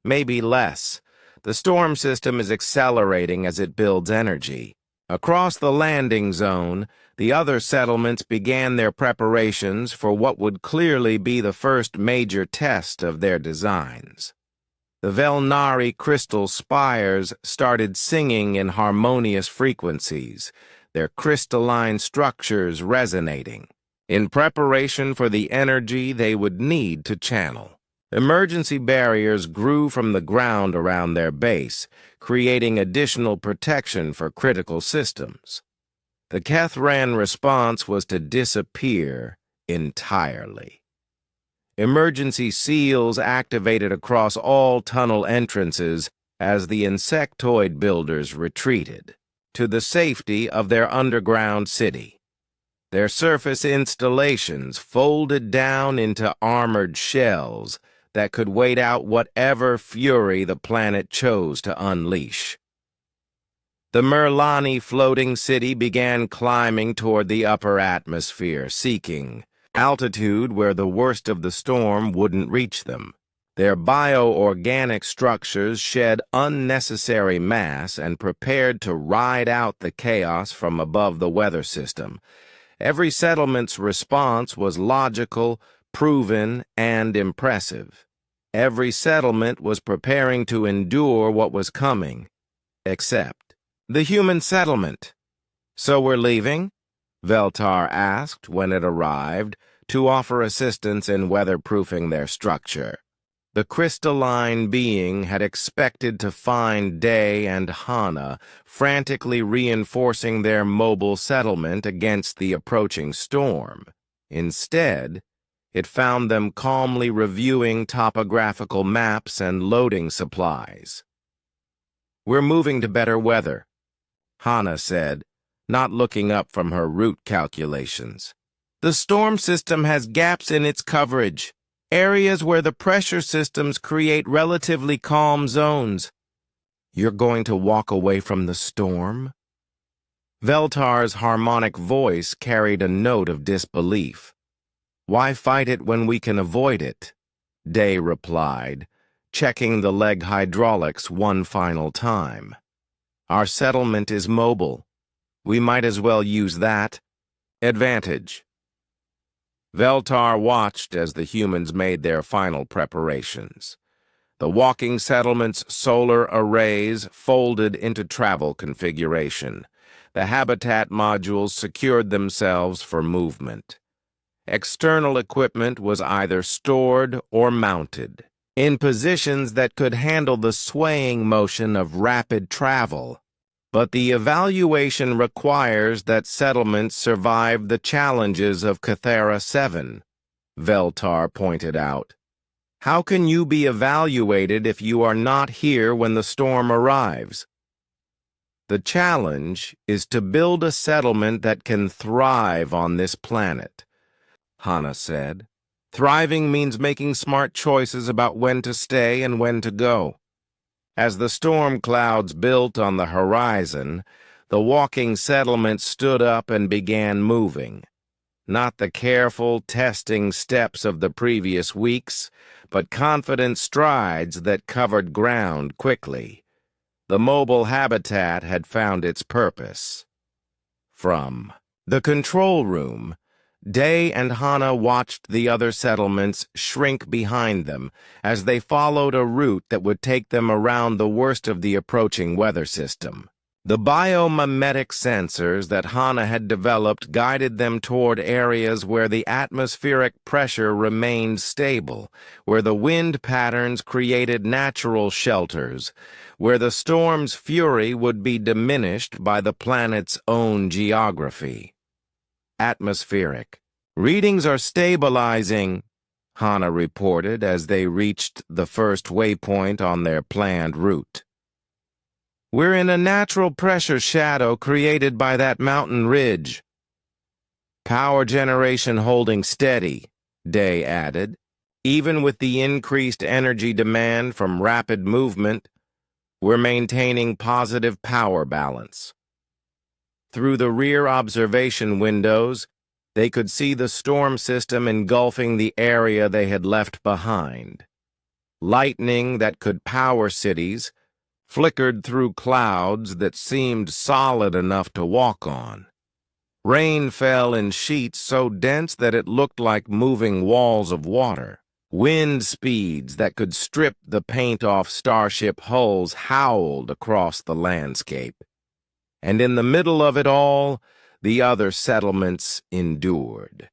"Maybe less. The storm system is accelerating as it builds energy." Across the landing zone, the other settlements began their preparations for what would clearly be the first major test of their designs. The Velnari crystal spires started singing in harmonious frequencies, their crystalline structures resonating, in preparation for the energy they would need to channel. Emergency barriers grew from the ground around their base, creating additional protection for critical systems. The Kethran response was to disappear entirely. Emergency seals activated across all tunnel entrances as the insectoid builders retreated to the safety of their underground city. Their surface installations folded down into armored shells that could wait out whatever fury the planet chose to unleash. The Merlani floating city began climbing toward the upper atmosphere, seeking altitude where the worst of the storm wouldn't reach them. Their bioorganic structures shed unnecessary mass and prepared to ride out the chaos from above the weather system. Every settlement's response was logical, proven, and impressive. Every settlement was preparing to endure what was coming, except the human settlement. "So we're leaving?" Veltar asked when it arrived, to offer assistance in weatherproofing their structure. The crystalline being had expected to find Day and Hana frantically reinforcing their mobile settlement against the approaching storm. Instead, it found them calmly reviewing topographical maps and loading supplies. "We're moving to better weather," Hana said, not looking up from her route calculations. "The storm system has gaps in its coverage, areas where the pressure systems create relatively calm zones." "You're going to walk away from the storm?" Veltar's harmonic voice carried a note of disbelief. "Why fight it when we can avoid it?" Day replied, checking the leg hydraulics one final time. "Our settlement is mobile. We might as well use that advantage." Veltar watched as the humans made their final preparations. The walking settlement's solar arrays folded into travel configuration. The habitat modules secured themselves for movement. External equipment was either stored or mounted, in positions that could handle the swaying motion of rapid travel. But the evaluation requires that settlements survive the challenges of Cathara 7, Veltar pointed out. "How can you be evaluated if you are not here when the storm arrives?" The challenge is to build a settlement that can thrive on this planet, Hana said. Thriving means making smart choices about when to stay and when to go. As the storm clouds built on the horizon, the walking settlement stood up and began moving. Not the careful, testing steps of the previous weeks, but confident strides that covered ground quickly. The mobile habitat had found its purpose. From the control room, Day and Hana watched the other settlements shrink behind them as they followed a route that would take them around the worst of the approaching weather system. The biomimetic sensors that Hana had developed guided them toward areas where the atmospheric pressure remained stable, where the wind patterns created natural shelters, where the storm's fury would be diminished by the planet's own geography. Atmospheric. Readings are stabilizing, Hana reported as they reached the first waypoint on their planned route. We're in a natural pressure shadow created by that mountain ridge. Power generation holding steady, Day added. Even with the increased energy demand from rapid movement, we're maintaining positive power balance. Through the rear observation windows, they could see the storm system engulfing the area they had left behind. Lightning that could power cities flickered through clouds that seemed solid enough to walk on. Rain fell in sheets so dense that it looked like moving walls of water. Wind speeds that could strip the paint off starship hulls howled across the landscape. And in the middle of it all, the other settlements endured.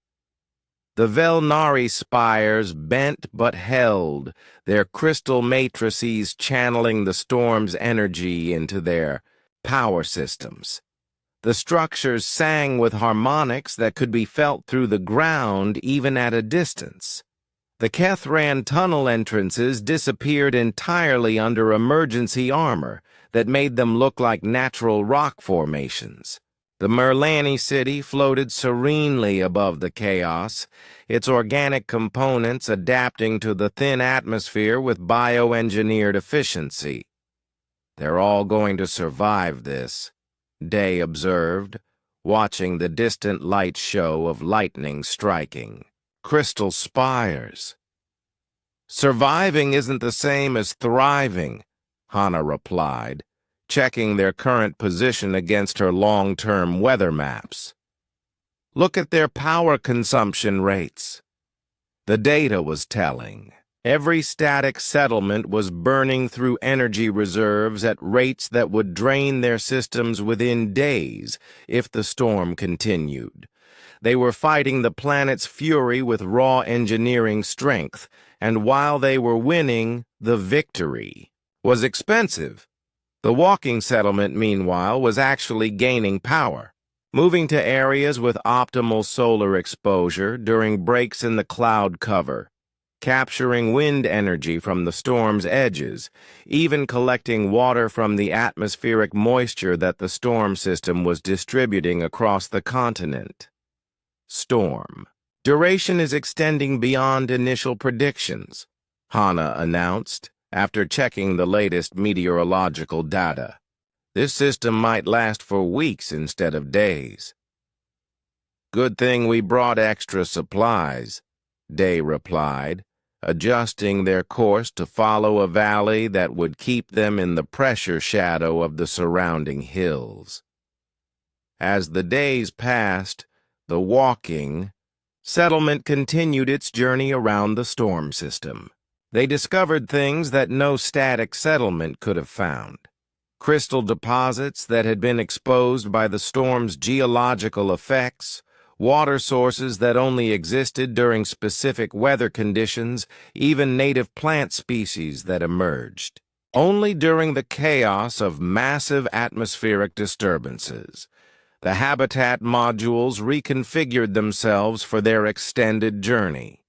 The Velnari spires bent but held, their crystal matrices channeling the storm's energy into their power systems. The structures sang with harmonics that could be felt through the ground even at a distance. The Kethran tunnel entrances disappeared entirely under emergency armor that made them look like natural rock formations. The Merlani city floated serenely above the chaos, its organic components adapting to the thin atmosphere with bioengineered efficiency. They're all going to survive this, Day observed, watching the distant light show of lightning striking. Crystal spires. Surviving isn't the same as thriving, Hana replied, checking their current position against her long-term weather maps. Look at their power consumption rates. The data was telling. Every static settlement was burning through energy reserves at rates that would drain their systems within days if the storm continued. They were fighting the planet's fury with raw engineering strength, and while they were winning, the victory was expensive. The walking settlement, meanwhile, was actually gaining power, moving to areas with optimal solar exposure during breaks in the cloud cover, capturing wind energy from the storm's edges, even collecting water from the atmospheric moisture that the storm system was distributing across the continent. Storm. Duration is extending beyond initial predictions, Hana announced, after checking the latest meteorological data. This system might last for weeks instead of days. Good thing we brought extra supplies, Day replied, adjusting their course to follow a valley that would keep them in the pressure shadow of the surrounding hills. As the days passed, the walking settlement continued its journey around the storm system. They discovered things that no static settlement could have found. Crystal deposits that had been exposed by the storm's geological effects, water sources that only existed during specific weather conditions, even native plant species that emerged only during the chaos of massive atmospheric disturbances. The habitat modules reconfigured themselves for their extended journey.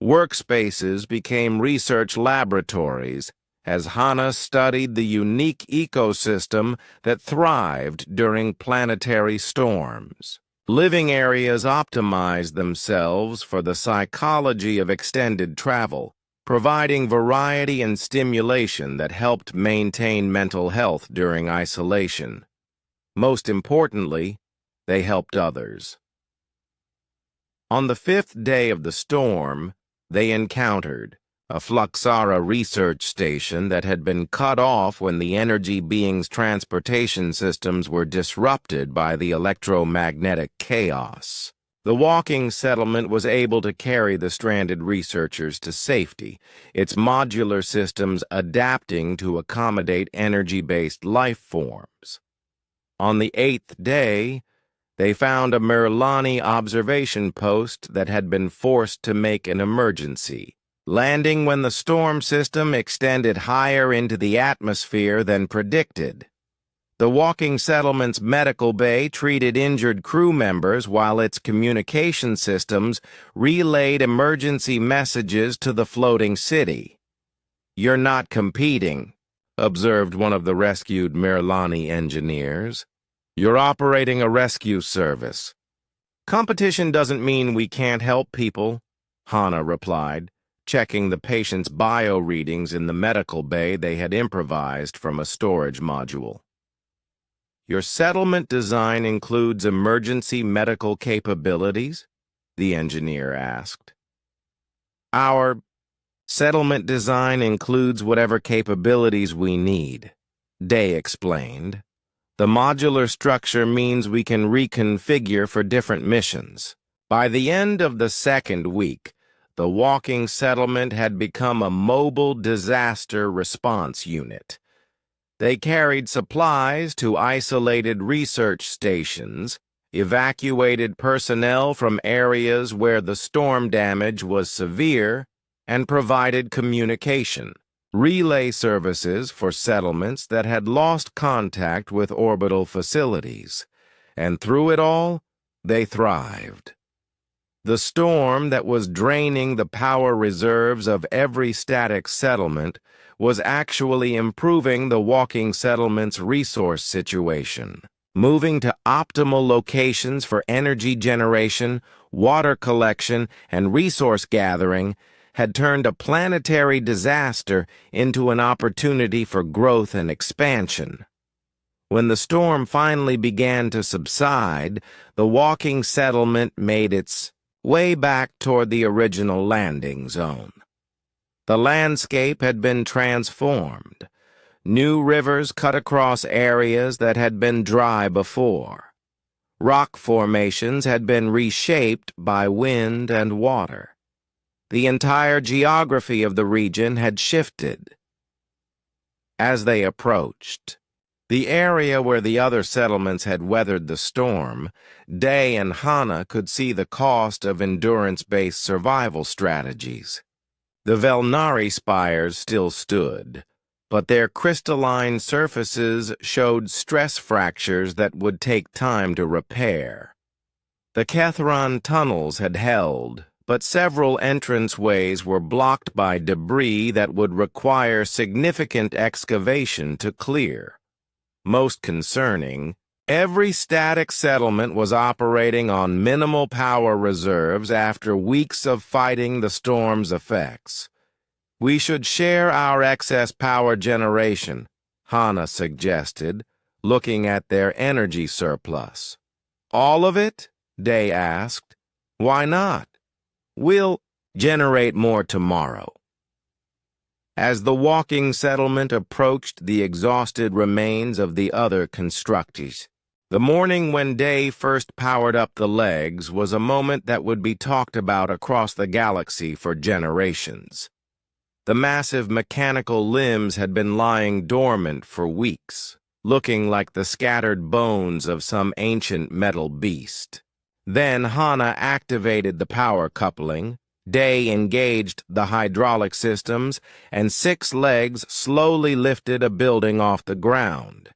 Workspaces became research laboratories, as Hana studied the unique ecosystem that thrived during planetary storms. Living areas optimized themselves for the psychology of extended travel, providing variety and stimulation that helped maintain mental health during isolation. Most importantly, they helped others. On the 5th day of the storm, they encountered a Fluxara research station that had been cut off when the energy being's transportation systems were disrupted by the electromagnetic chaos. The walking settlement was able to carry the stranded researchers to safety, its modular systems adapting to accommodate energy-based life forms. On the 8th day, they found a Merlani observation post that had been forced to make an emergency, landing when the storm system extended higher into the atmosphere than predicted. The walking settlement's medical bay treated injured crew members while its communication systems relayed emergency messages to the floating city. "You're not competing," observed one of the rescued Merlani engineers. "You're operating a rescue service." "Competition doesn't mean we can't help people," Hana replied, checking the patient's bio readings in the medical bay they had improvised from a storage module. "Your settlement design includes emergency medical capabilities?" the engineer asked. "Our settlement design includes whatever capabilities we need," Day explained. "The modular structure means we can reconfigure for different missions." By the end of the 2nd week, the walking settlement had become a mobile disaster response unit. They carried supplies to isolated research stations, evacuated personnel from areas where the storm damage was severe, and provided communication, relay services for settlements that had lost contact with orbital facilities. And through it all, they thrived. The storm that was draining the power reserves of every static settlement was actually improving the walking settlement's resource situation, moving to optimal locations for energy generation, water collection, and resource gathering had turned a planetary disaster into an opportunity for growth and expansion. When the storm finally began to subside, the walking settlement made its way back toward the original landing zone. The landscape had been transformed. New rivers cut across areas that had been dry before. Rock formations had been reshaped by wind and water. The entire geography of the region had shifted. As they approached the area where the other settlements had weathered the storm, Day and Hana could see the cost of endurance-based survival strategies. The Velnari spires still stood, but their crystalline surfaces showed stress fractures that would take time to repair. The Kethron tunnels had held, but several entranceways were blocked by debris that would require significant excavation to clear. Most concerning, every static settlement was operating on minimal power reserves after weeks of fighting the storm's effects. "We should share our excess power generation," Hana suggested, looking at their energy surplus. "All of it?" Day asked. "Why not? We'll generate more tomorrow." As the walking settlement approached the exhausted remains of the other constructees, the morning when Day first powered up the legs was a moment that would be talked about across the galaxy for generations. The massive mechanical limbs had been lying dormant for weeks, looking like the scattered bones of some ancient metal beast. Then Hana activated the power coupling, Day engaged the hydraulic systems, and 6 legs slowly lifted a building off the ground.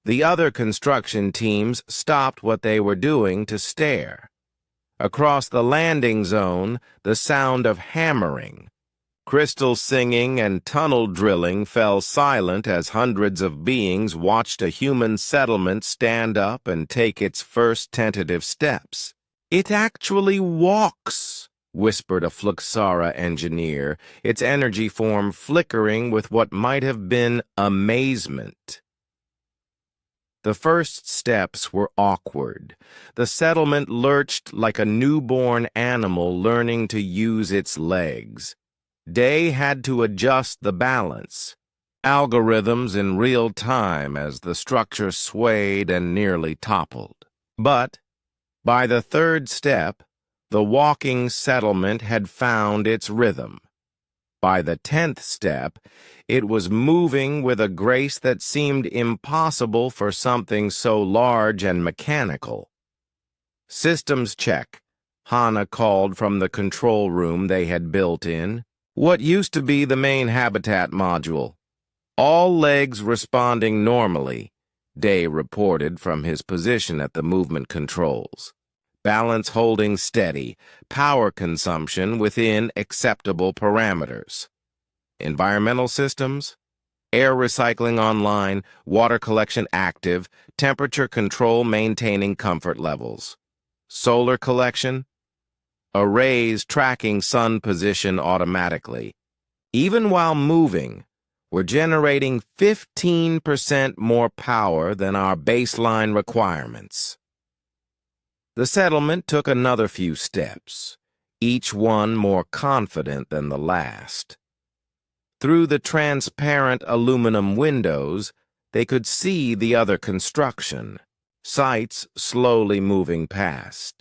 The other construction teams stopped what they were doing to stare. Across the landing zone, the sound of hammering, Crystal singing and tunnel drilling fell silent as hundreds of beings watched a human settlement stand up and take its first tentative steps. "It actually walks," whispered a Fluxara engineer, its energy form flickering with what might have been amazement. The first steps were awkward. The settlement lurched like a newborn animal learning to use its legs. Day had to adjust the balance, algorithms in real time as the structure swayed and nearly toppled. But by the third step, the walking settlement had found its rhythm. By the 10th step, it was moving with a grace that seemed impossible for something so large and mechanical. "Systems check," Hana called from the control room they had built in. "What used to be the main habitat module. All legs responding normally," Day reported from his position at the movement controls. "Balance holding steady, power consumption within acceptable parameters. Environmental systems, air recycling online, water collection active, temperature control maintaining comfort levels. Solar collection, arrays tracking sun position automatically. Even while moving, we're generating 15% more power than our baseline requirements." The settlement took another few steps, each one more confident than the last. Through the transparent aluminum windows, they could see the other construction, sites slowly moving past.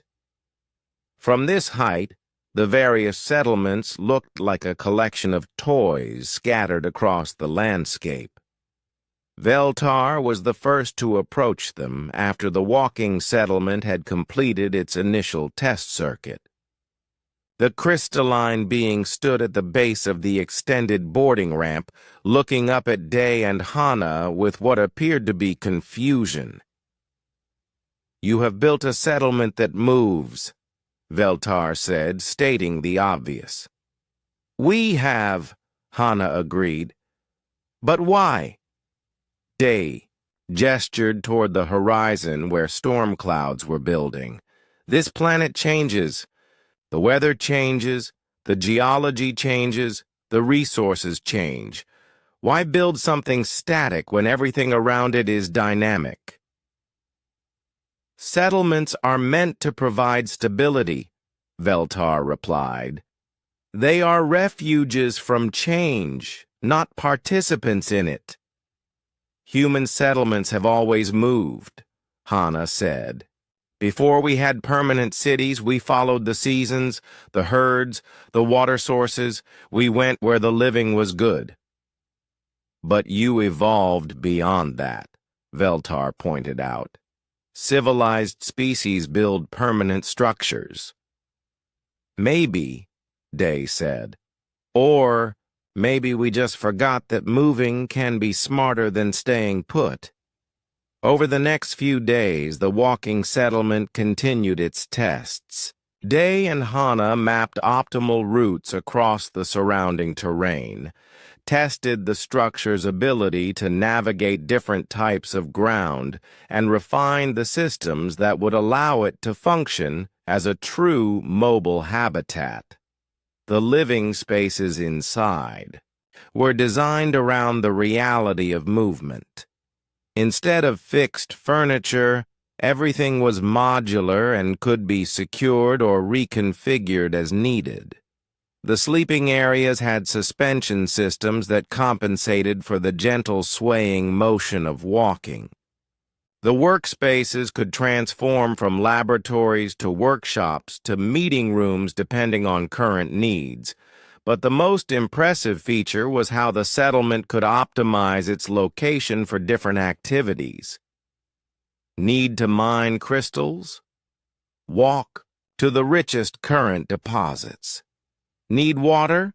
From this height, the various settlements looked like a collection of toys scattered across the landscape. Veltar was the first to approach them after the walking settlement had completed its initial test circuit. The crystalline being stood at the base of the extended boarding ramp, looking up at Day and Hana with what appeared to be confusion. "You have built a settlement that moves," Veltar said, stating the obvious. "We have," Hana agreed. "But why?" Day gestured toward the horizon where storm clouds were building. "This planet changes. The weather changes, the geology changes, the resources change. Why build something static when everything around it is dynamic?" "Settlements are meant to provide stability," Veltar replied. "They are refuges from change, not participants in it." "Human settlements have always moved," Hana said. "Before we had permanent cities, we followed the seasons, the herds, the water sources. We went where the living was good." "But you evolved beyond that," Veltar pointed out. "Civilized species build permanent structures." "Maybe," Day said. "Or maybe we just forgot that moving can be smarter than staying put." Over the next few days, the walking settlement continued its tests. Day and Hana mapped optimal routes across the surrounding terrain, tested the structure's ability to navigate different types of ground, and refined the systems that would allow it to function as a true mobile habitat. The living spaces inside were designed around the reality of movement. Instead of fixed furniture, everything was modular and could be secured or reconfigured as needed. The sleeping areas had suspension systems that compensated for the gentle swaying motion of walking. The workspaces could transform from laboratories to workshops to meeting rooms depending on current needs. But the most impressive feature was how the settlement could optimize its location for different activities. Need to mine crystals? Walk to the richest current deposits. Need water?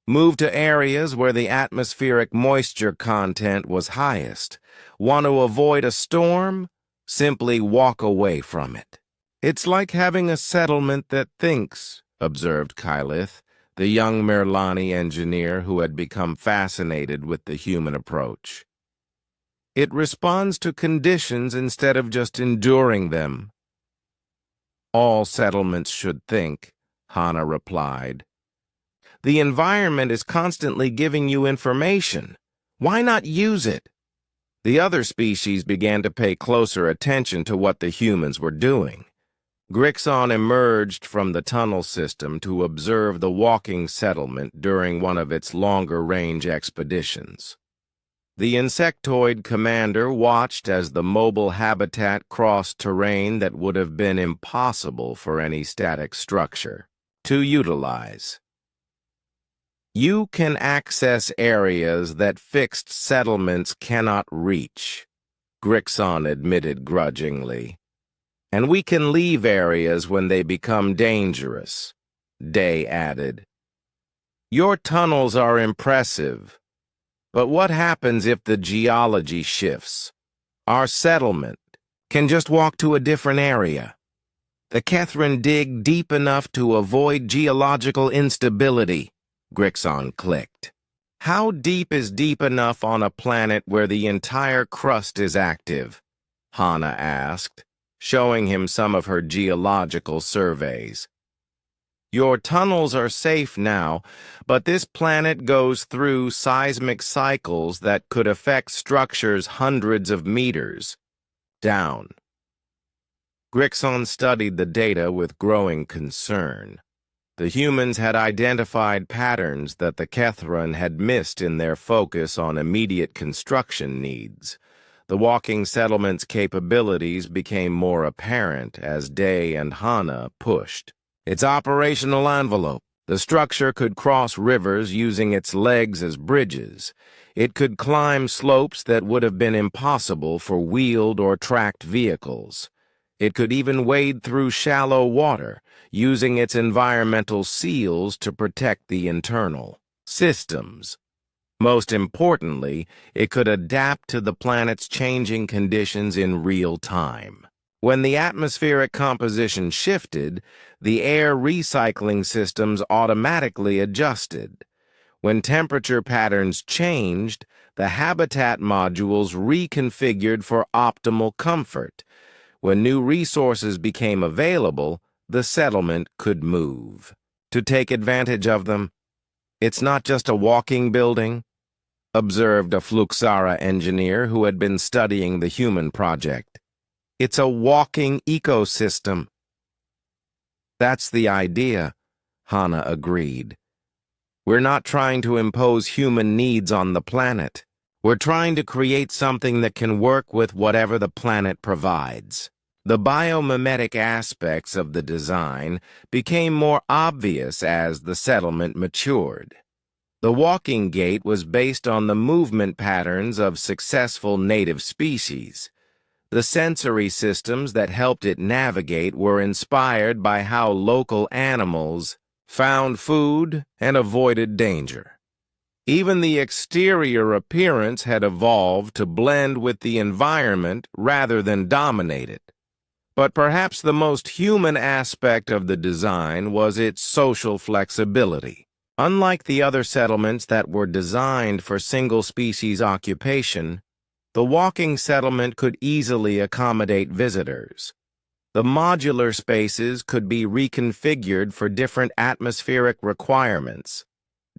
Move to areas where the atmospheric moisture content was highest. Want to avoid a storm? Simply walk away from it. "It's like having a settlement that thinks," observed Kylith. the young Merlani engineer who had become fascinated with the human approach. It responds to conditions instead of just enduring them. All settlements should think, Hana replied. The environment is constantly giving you information. Why not use it? The other species began to pay closer attention to what the humans were doing. Grixon emerged from the tunnel system to observe the walking settlement during one of its longer-range expeditions. The insectoid commander watched as the mobile habitat crossed terrain that would have been impossible for any static structure to utilize. You can access areas that fixed settlements cannot reach, Grixon admitted grudgingly. And we can leave areas when they become dangerous, Day added. Your tunnels are impressive, but what happens if the geology shifts? Our settlement can just walk to a different area. The Kethrin dig deep enough to avoid geological instability, Grixon clicked. How deep is deep enough on a planet where the entire crust is active? Hana asked, showing him some of her geological surveys. Your tunnels are safe now, but this planet goes through seismic cycles that could affect structures hundreds of meters down. Grixon studied the data with growing concern. The humans had identified patterns that the Kethrin had missed in their focus on immediate construction needs. The walking settlement's capabilities became more apparent as Day and Hana pushed its operational envelope. The structure could cross rivers using its legs as bridges. It could climb slopes that would have been impossible for wheeled or tracked vehicles. It could even wade through shallow water, using its environmental seals to protect the internal systems. Most importantly, it could adapt to the planet's changing conditions in real time. When the atmospheric composition shifted, the air recycling systems automatically adjusted. When temperature patterns changed, the habitat modules reconfigured for optimal comfort. When new resources became available, the settlement could move. To take advantage of them, it's not just a walking building, observed a Fluxara engineer who had been studying the human project. It's a walking ecosystem. That's the idea, Hana agreed. We're not trying to impose human needs on the planet. We're trying to create something that can work with whatever the planet provides. The biomimetic aspects of the design became more obvious as the settlement matured. The walking gait was based on the movement patterns of successful native species. The sensory systems that helped it navigate were inspired by how local animals found food and avoided danger. Even the exterior appearance had evolved to blend with the environment rather than dominate it. But perhaps the most human aspect of the design was its social flexibility. Unlike the other settlements that were designed for single-species occupation, the walking settlement could easily accommodate visitors. The modular spaces could be reconfigured for different atmospheric requirements,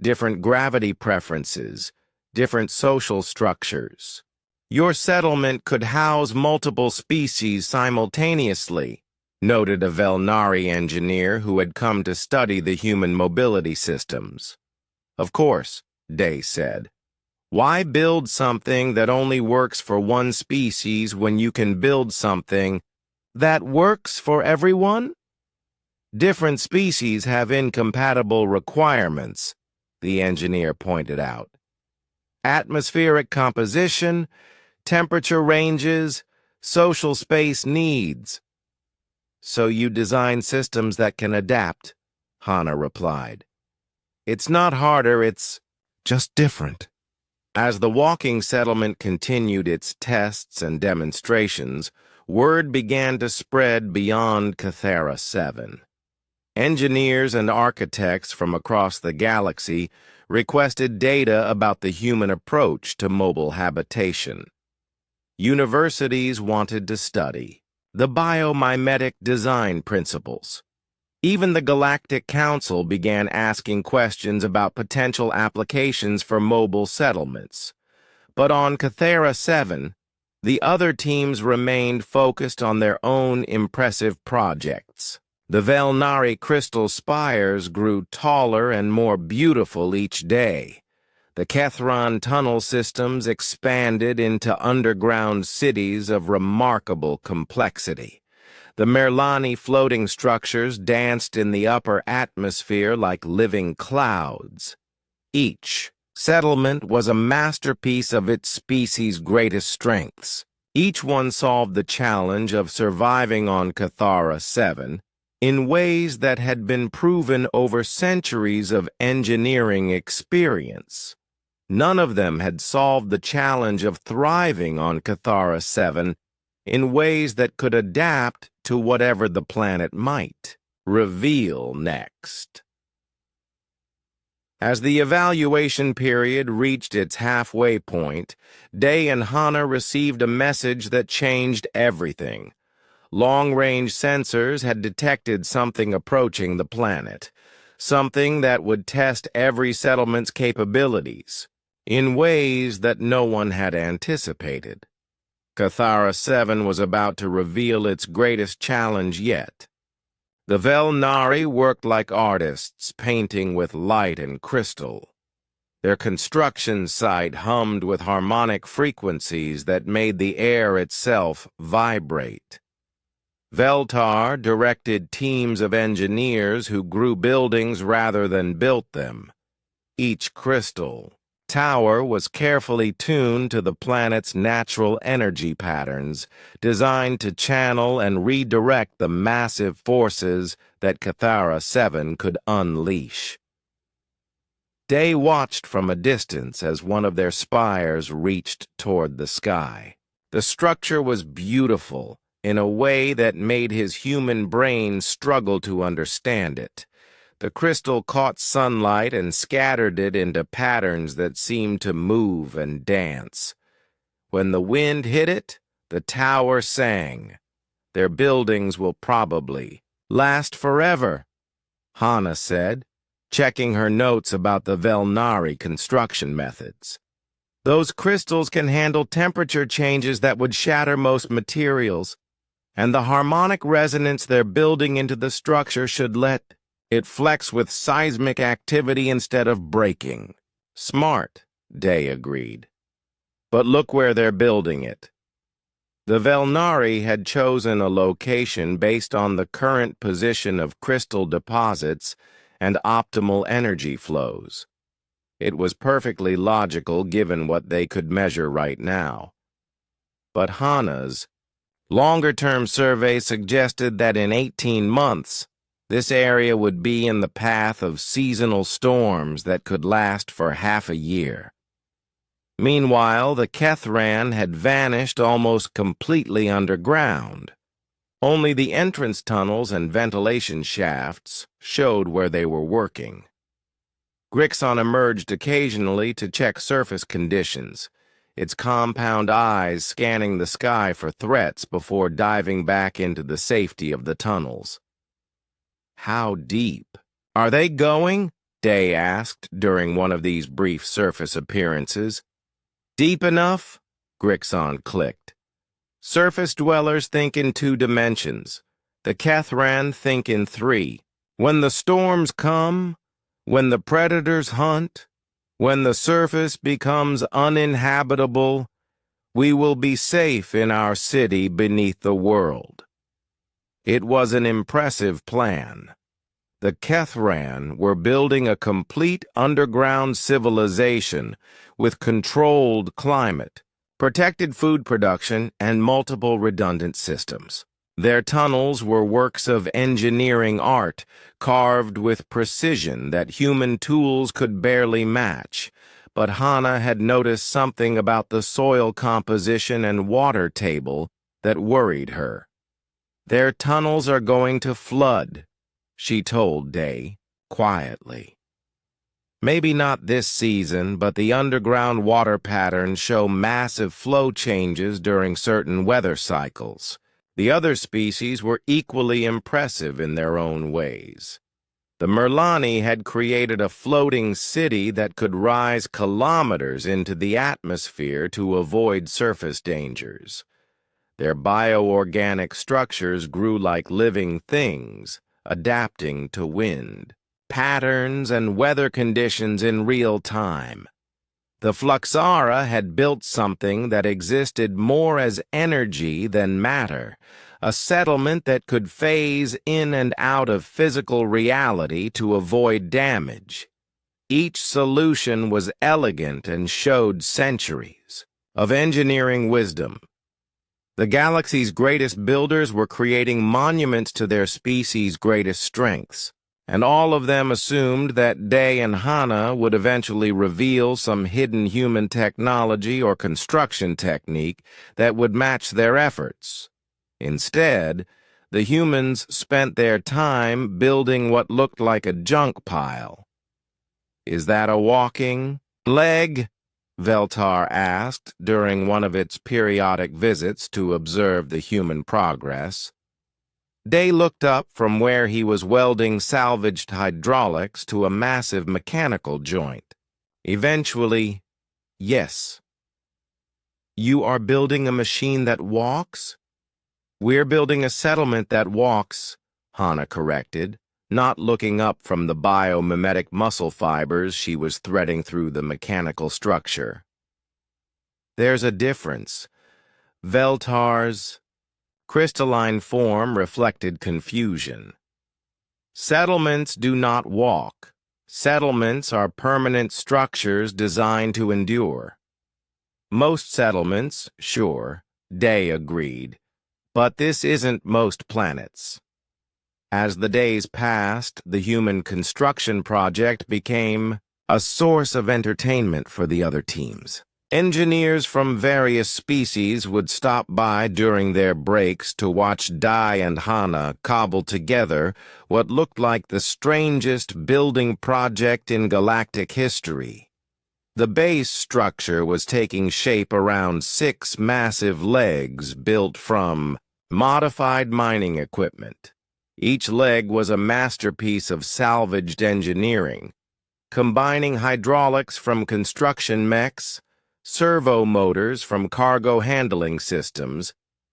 different gravity preferences, different social structures. Your settlement could house multiple species simultaneously, noted a Velnari engineer who had come to study the human mobility systems. Of course, Day said. Why build something that only works for one species when you can build something that works for everyone? Different species have incompatible requirements, the engineer pointed out. Atmospheric composition, temperature ranges, social space needs. So you design systems that can adapt, Hana replied. It's not harder, it's just different. As the walking settlement continued its tests and demonstrations, word began to spread beyond Cathera 7. Engineers and architects from across the galaxy requested data about the human approach to mobile habitation. Universities wanted to study the biomimetic design principles. Even the Galactic Council began asking questions about potential applications for mobile settlements. But on Cathera 7, the other teams remained focused on their own impressive projects. The Velnari crystal spires grew taller and more beautiful each day. The Kethron tunnel systems expanded into underground cities of remarkable complexity. The Merlani floating structures danced in the upper atmosphere like living clouds. Each settlement was a masterpiece of its species' greatest strengths. Each one solved the challenge of surviving on Cathara 7 in ways that had been proven over centuries of engineering experience. None of them had solved the challenge of thriving on Cathara 7 in ways that could adapt to whatever the planet might reveal next. As the evaluation period reached its halfway point, Day and Hana received a message that changed everything. Long-range sensors had detected something approaching the planet, something that would test every settlement's capabilities, in ways that no one had anticipated. Cathara 7 was about to reveal its greatest challenge yet. The Velnari worked like artists, painting with light and crystal. Their construction site hummed with harmonic frequencies that made the air itself vibrate. Veltar directed teams of engineers who grew buildings rather than built them. Each crystal tower was carefully tuned to the planet's natural energy patterns, designed to channel and redirect the massive forces that Cathara 7 could unleash. Day watched from a distance as one of their spires reached toward the sky. The structure was beautiful in a way that made his human brain struggle to understand it. The crystal caught sunlight and scattered it into patterns that seemed to move and dance. When the wind hit it, the tower sang. Their buildings will probably last forever, Hana said, checking her notes about the Velnari construction methods. Those crystals can handle temperature changes that would shatter most materials, and the harmonic resonance they're building into the structure should let it flex with seismic activity instead of breaking. Smart, Day agreed. But look where they're building it. The Velnari had chosen a location based on the current position of crystal deposits and optimal energy flows. It was perfectly logical given what they could measure right now. But Hana's longer-term survey suggested that in 18 months, this area would be in the path of seasonal storms that could last for half a year. Meanwhile, the Kethran had vanished almost completely underground. Only the entrance tunnels and ventilation shafts showed where they were working. Grixon emerged occasionally to check surface conditions, its compound eyes scanning the sky for threats before diving back into the safety of the tunnels. How deep are they going? Day asked during one of these brief surface appearances. Deep enough? Grixon clicked. Surface dwellers think in 2 dimensions. The Kethran think in 3. When the storms come, when the predators hunt, when the surface becomes uninhabitable, we will be safe in our city beneath the world. It was an impressive plan. The Kethran were building a complete underground civilization with controlled climate, protected food production, and multiple redundant systems. Their tunnels were works of engineering art, carved with precision that human tools could barely match. But Hana had noticed something about the soil composition and water table that worried her. Their tunnels are going to flood, she told Day, quietly. Maybe not this season, but the underground water patterns show massive flow changes during certain weather cycles. The other species were equally impressive in their own ways. The Merlani had created a floating city that could rise kilometers into the atmosphere to avoid surface dangers. Their bioorganic structures grew like living things, adapting to wind, patterns, and weather conditions in real time. The Fluxara had built something that existed more as energy than matter, a settlement that could phase in and out of physical reality to avoid damage. Each solution was elegant and showed centuries of engineering wisdom. The galaxy's greatest builders were creating monuments to their species' greatest strengths, and all of them assumed that Day and Hana would eventually reveal some hidden human technology or construction technique that would match their efforts. Instead, the humans spent their time building what looked like a junk pile. "Is that a walking leg?" Veltar asked during one of its periodic visits to observe the human progress. Day looked up from where he was welding salvaged hydraulics to a massive mechanical joint. Eventually, yes. "You are building a machine that walks?" "We're building a settlement that walks," Hana corrected, not looking up from the biomimetic muscle fibers she was threading through the mechanical structure. "There's a difference. Veltar's crystalline form reflected confusion. Settlements do not walk. Settlements are permanent structures designed to endure. Most settlements, sure, Day agreed, but this isn't most planets. As the days passed, the human construction project became a source of entertainment for the other teams. Engineers from various species would stop by during their breaks to watch Dai and Hana cobble together what looked like the strangest building project in galactic history. The base structure was taking shape around 6 massive legs built from modified mining equipment. Each leg was a masterpiece of salvaged engineering, combining hydraulics from construction mechs, servo motors from cargo handling systems,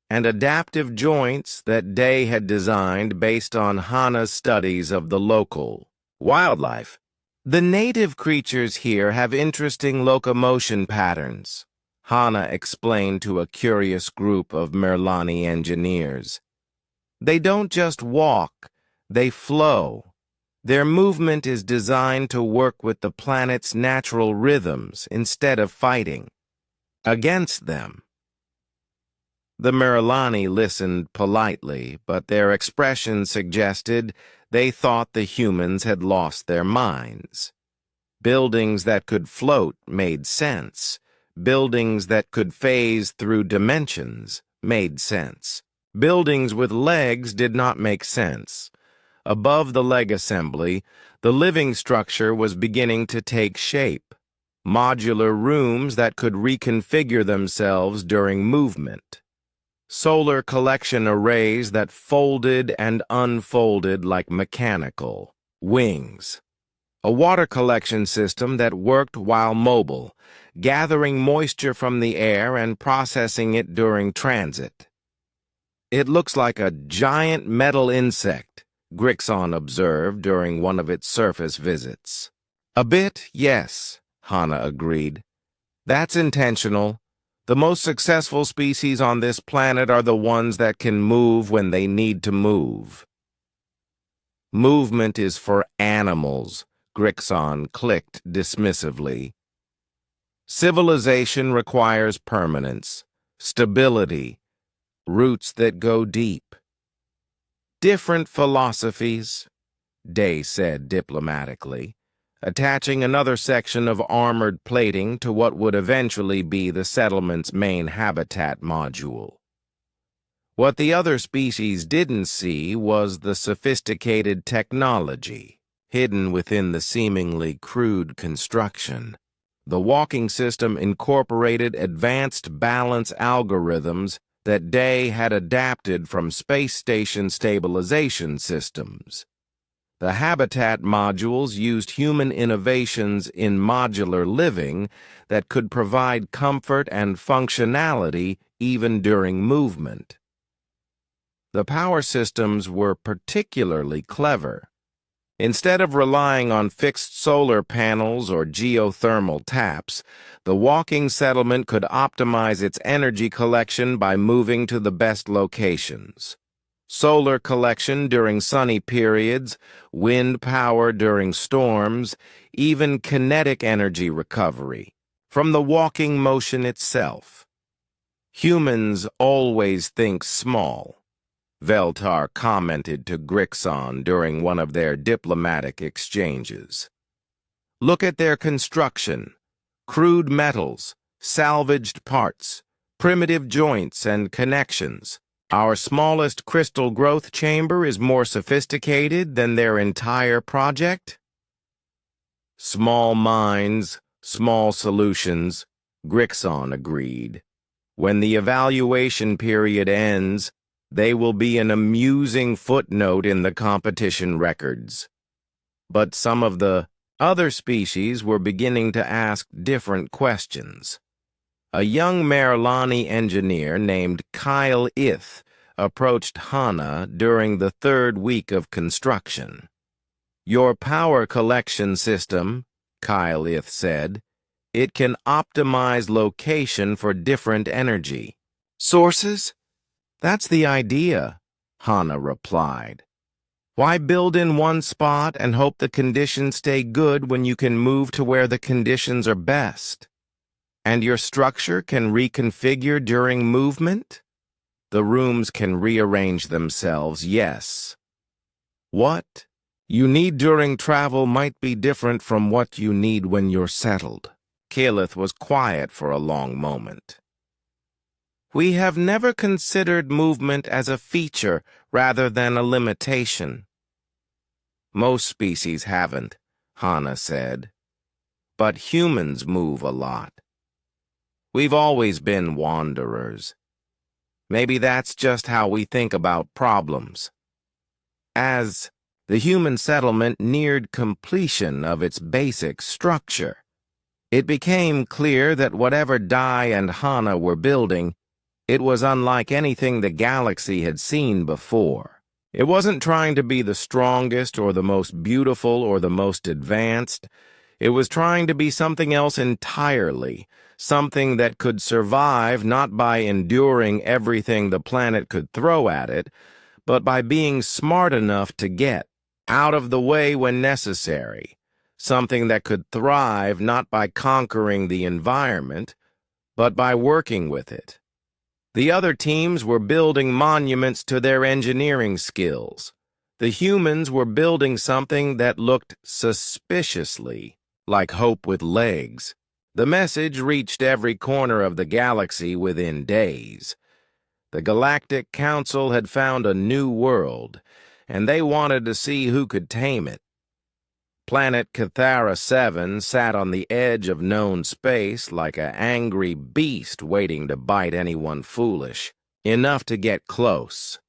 and adaptive joints that Day had designed based on Hana's studies of the local wildlife. "The native creatures here have interesting locomotion patterns," Hana explained to a curious group of Merlani engineers. "They don't just walk, they flow. Their movement is designed to work with the planet's natural rhythms instead of fighting against them." The Merlani listened politely, but their expression suggested they thought the humans had lost their minds. Buildings that could float made sense. Buildings that could phase through dimensions made sense. Buildings with legs did not make sense. Above the leg assembly, the living structure was beginning to take shape. Modular rooms that could reconfigure themselves during movement. Solar collection arrays that folded and unfolded like mechanical wings. A water collection system that worked while mobile, gathering moisture from the air and processing it during transit. "It looks like a giant metal insect," Grixon observed during one of its surface visits. "A bit, yes," Hana agreed. "That's intentional. The most successful species on this planet are the ones that can move when they need to move." "Movement is for animals," Grixon clicked dismissively. "Civilization requires permanence, stability, roots that go deep." "Different philosophies," Day said diplomatically, attaching another section of armored plating to what would eventually be the settlement's main habitat module. What the other species didn't see was the sophisticated technology hidden within the seemingly crude construction. The walking system incorporated advanced balance algorithms that Day had adapted from space station stabilization systems. The habitat modules used human innovations in modular living that could provide comfort and functionality even during movement. The power systems were particularly clever. Instead of relying on fixed solar panels or geothermal taps, the walking settlement could optimize its energy collection by moving to the best locations. Solar collection during sunny periods, wind power during storms, even kinetic energy recovery from the walking motion itself. Humans always think small, Veltar commented to Grixon during one of their diplomatic exchanges. Look at their construction: crude metals, salvaged parts, primitive joints and connections. Our smallest crystal growth chamber is more sophisticated than their entire project? Small minds, small solutions, Grixon agreed. When the evaluation period ends, they will be an amusing footnote in the competition records. But some of the other species were beginning to ask different questions. A young Merlani engineer named Kyle Ith approached Hana during the third week of construction. Your power collection system, Kyle Ith said, it can optimize location for different energy sources? That's the idea, Hana replied. Why build in one spot and hope the conditions stay good when you can move to where the conditions are best? And your structure can reconfigure during movement? The rooms can rearrange themselves, yes. What you need during travel might be different from what you need when you're settled. Keyleth was quiet for a long moment. We have never considered movement as a feature rather than a limitation. Most species haven't, Hana said. But humans move a lot. We've always been wanderers. Maybe that's just how we think about problems. As the human settlement neared completion of its basic structure, it became clear that whatever Dai and Hana were building, it was unlike anything the galaxy had seen before. It wasn't trying to be the strongest or the most beautiful or the most advanced. It was trying to be something else entirely, something that could survive not by enduring everything the planet could throw at it, but by being smart enough to get out of the way when necessary, something that could thrive not by conquering the environment, but by working with it. The other teams were building monuments to their engineering skills. The humans were building something that looked suspiciously like hope with legs. The message reached every corner of the galaxy within days. The Galactic Council had found a new world, and they wanted to see who could tame it. Planet Cathara 7 sat on the edge of known space like an angry beast waiting to bite anyone foolish, enough to get close.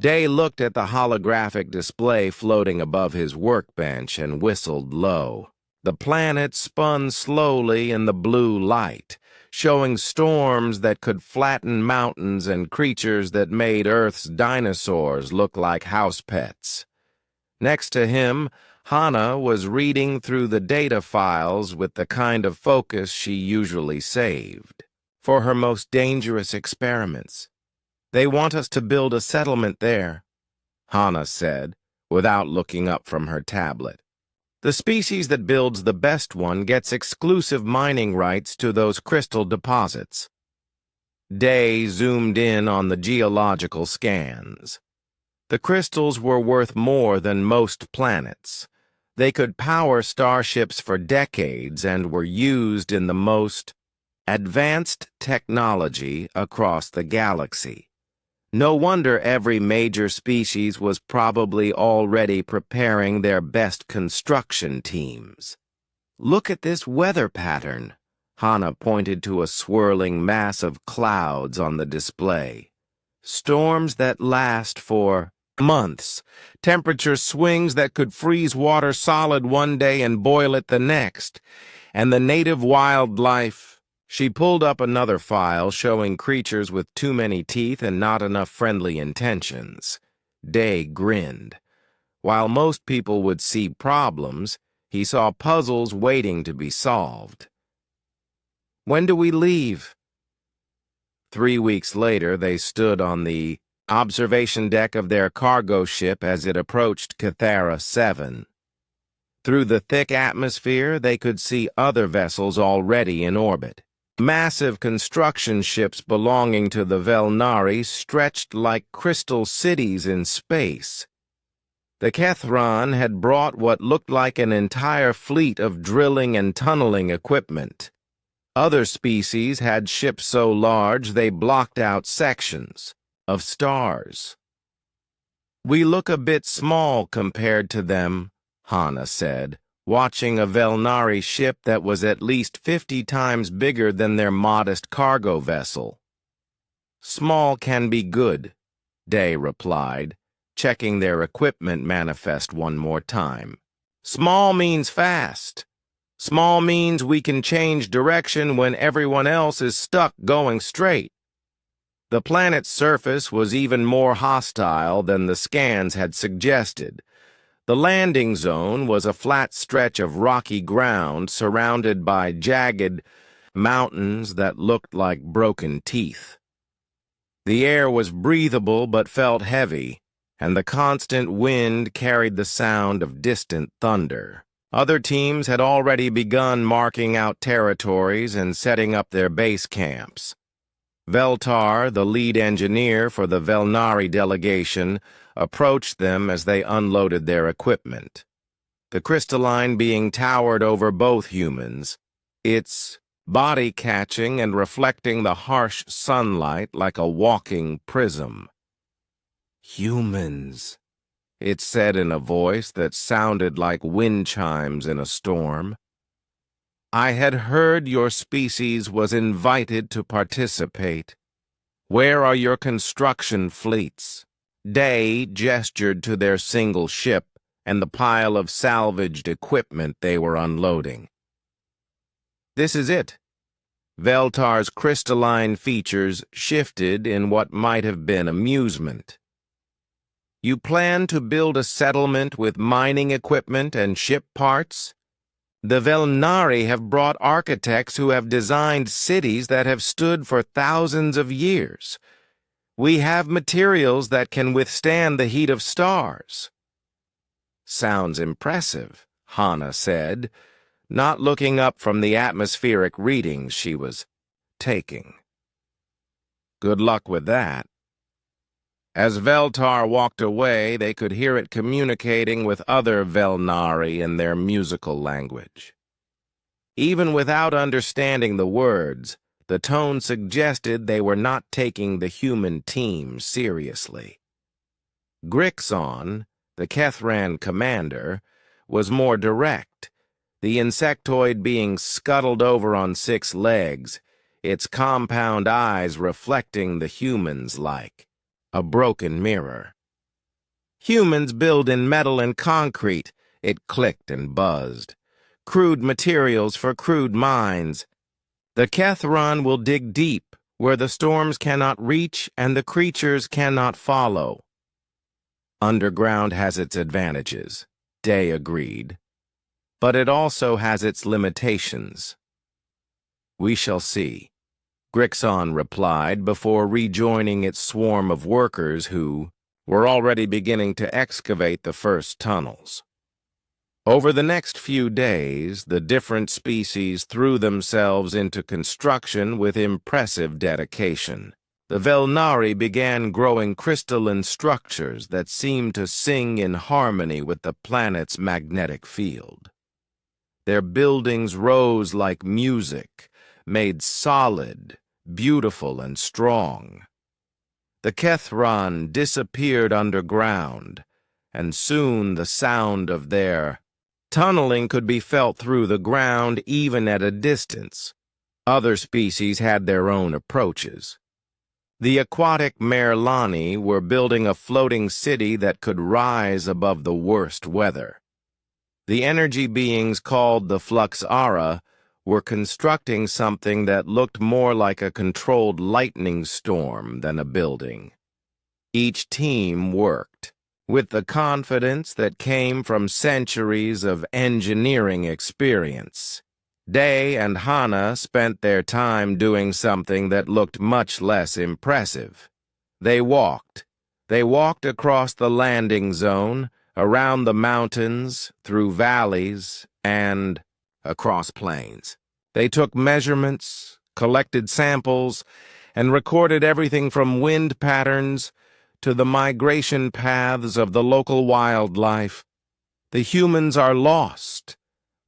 Day looked at the holographic display floating above his workbench and whistled low. The planet spun slowly in the blue light, showing storms that could flatten mountains and creatures that made Earth's dinosaurs look like house pets. Next to him, Hana was reading through the data files with the kind of focus she usually saved for her most dangerous experiments. They want us to build a settlement there, Hana said, without looking up from her tablet. The species that builds the best one gets exclusive mining rights to those crystal deposits. Day zoomed in on the geological scans. The crystals were worth more than most planets. They could power starships for decades and were used in the most advanced technology across the galaxy. No wonder every major species was probably already preparing their best construction teams. Look at this weather pattern. Hana pointed to a swirling mass of clouds on the display. Storms that last for months. Temperature swings that could freeze water solid one day and boil it the next. And the native wildlife. She pulled up another file showing creatures with too many teeth and not enough friendly intentions. Day grinned. While most people would see problems, he saw puzzles waiting to be solved. When do we leave? 3 weeks later, they stood on the observation deck of their cargo ship as it approached Cathara 7. Through the thick atmosphere, they could see other vessels already in orbit. Massive construction ships belonging to the Velnari stretched like crystal cities in space. The Kethran had brought what looked like an entire fleet of drilling and tunneling equipment. Other species had ships so large they blocked out sections of stars. "We look a bit small compared to them," Hana said, watching a Velnari ship that was at least 50 times bigger than their modest cargo vessel. "Small can be good," Day replied, checking their equipment manifest one more time. "Small means fast. Small means we can change direction when everyone else is stuck going straight." The planet's surface was even more hostile than the scans had suggested. The landing zone was a flat stretch of rocky ground surrounded by jagged mountains that looked like broken teeth. The air was breathable but felt heavy, and the constant wind carried the sound of distant thunder. Other teams had already begun marking out territories and setting up their base camps. Veltar, the lead engineer for the Velnari delegation, approached them as they unloaded their equipment. The crystalline being towered over both humans, its body catching and reflecting the harsh sunlight like a walking prism. "Humans," it said in a voice that sounded like wind chimes in a storm. "I had heard your species was invited to participate. Where are your construction fleets?" Day gestured to their single ship and the pile of salvaged equipment they were unloading. "This is it." Veltar's crystalline features shifted in what might have been amusement. "You plan to build a settlement with mining equipment and ship parts? The Velnari have brought architects who have designed cities that have stood for thousands of years. We have materials that can withstand the heat of stars." "Sounds impressive," Hana said, not looking up from the atmospheric readings she was taking. "Good luck with that." As Veltar walked away, they could hear it communicating with other Velnari in their musical language. Even without understanding the words, the tone suggested they were not taking the human team seriously. Grixon, the Kethran commander, was more direct, the insectoid being scuttled over on 6 legs, its compound eyes reflecting the humans like a broken mirror. "Humans build in metal and concrete," it clicked and buzzed. "Crude materials for crude minds. The Kethran will dig deep, where the storms cannot reach and the creatures cannot follow." "Underground has its advantages," Day agreed. "But it also has its limitations." "We shall see," Grixon replied before rejoining its swarm of workers who were already beginning to excavate the first tunnels. Over the next few days, the different species threw themselves into construction with impressive dedication. The Velnari began growing crystalline structures that seemed to sing in harmony with the planet's magnetic field. Their buildings rose like music, made solid, beautiful, and strong. The Kethron disappeared underground, and soon the sound of their tunneling could be felt through the ground even at a distance. Other species had their own approaches. The aquatic Merlani were building a floating city that could rise above the worst weather. The energy beings called the Fluxara were constructing something that looked more like a controlled lightning storm than a building. Each team worked with the confidence that came from centuries of engineering experience. Day and Hana spent their time doing something that looked much less impressive. They walked. They walked across the landing zone, around the mountains, through valleys, and across plains. They took measurements, collected samples, and recorded everything from wind patterns to the migration paths of the local wildlife. The humans are lost,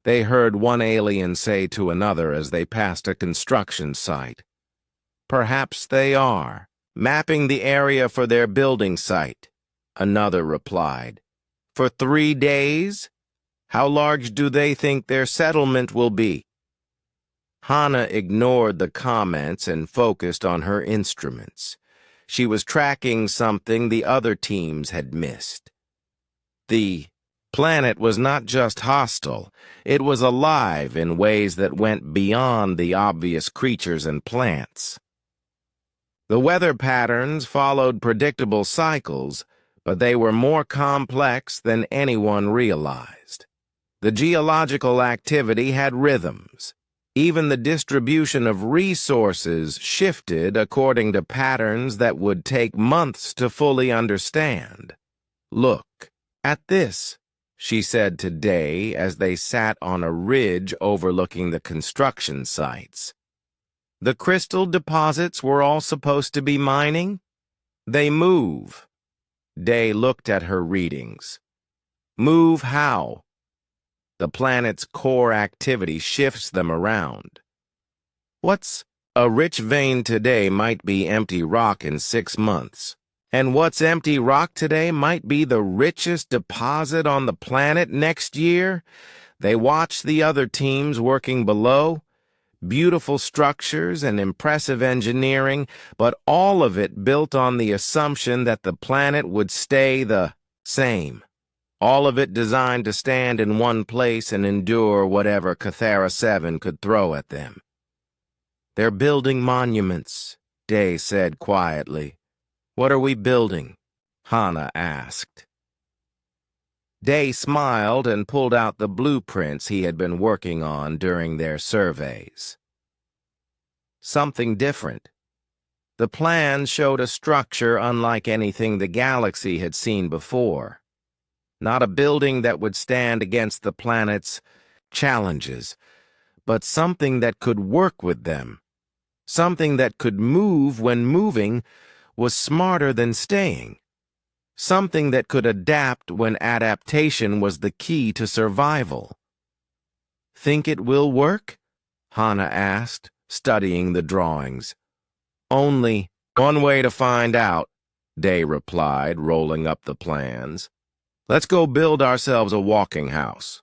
they heard one alien say to another as they passed a construction site. Perhaps they are, mapping the area for their building site, another replied. For 3 days? How large do they think their settlement will be? Hana ignored the comments and focused on her instruments. She was tracking something the other teams had missed. The planet was not just hostile, it was alive in ways that went beyond the obvious creatures and plants. The weather patterns followed predictable cycles, but they were more complex than anyone realized. The geological activity had rhythms. Even the distribution of resources shifted according to patterns that would take months to fully understand. Look at this, she said to Day as they sat on a ridge overlooking the construction sites. The crystal deposits we're all supposed to be mining? They move. Day looked at her readings. Move how? The planet's core activity shifts them around. What's a rich vein today might be empty rock in 6 months. And what's empty rock today might be the richest deposit on the planet next year. They watched the other teams working below. Beautiful structures and impressive engineering, but all of it built on the assumption that the planet would stay the same. All of it designed to stand in one place and endure whatever Cathara 7 could throw at them. They're building monuments, Day said quietly. What are we building? Hana asked. Day smiled and pulled out the blueprints he had been working on during their surveys. Something different. The plans showed a structure unlike anything the galaxy had seen before. Not a building that would stand against the planet's challenges, but something that could work with them. Something that could move when moving was smarter than staying. Something that could adapt when adaptation was the key to survival. Think it will work? Hana asked, studying the drawings. Only one way to find out, Day replied, rolling up the plans. Let's go build ourselves a walking house.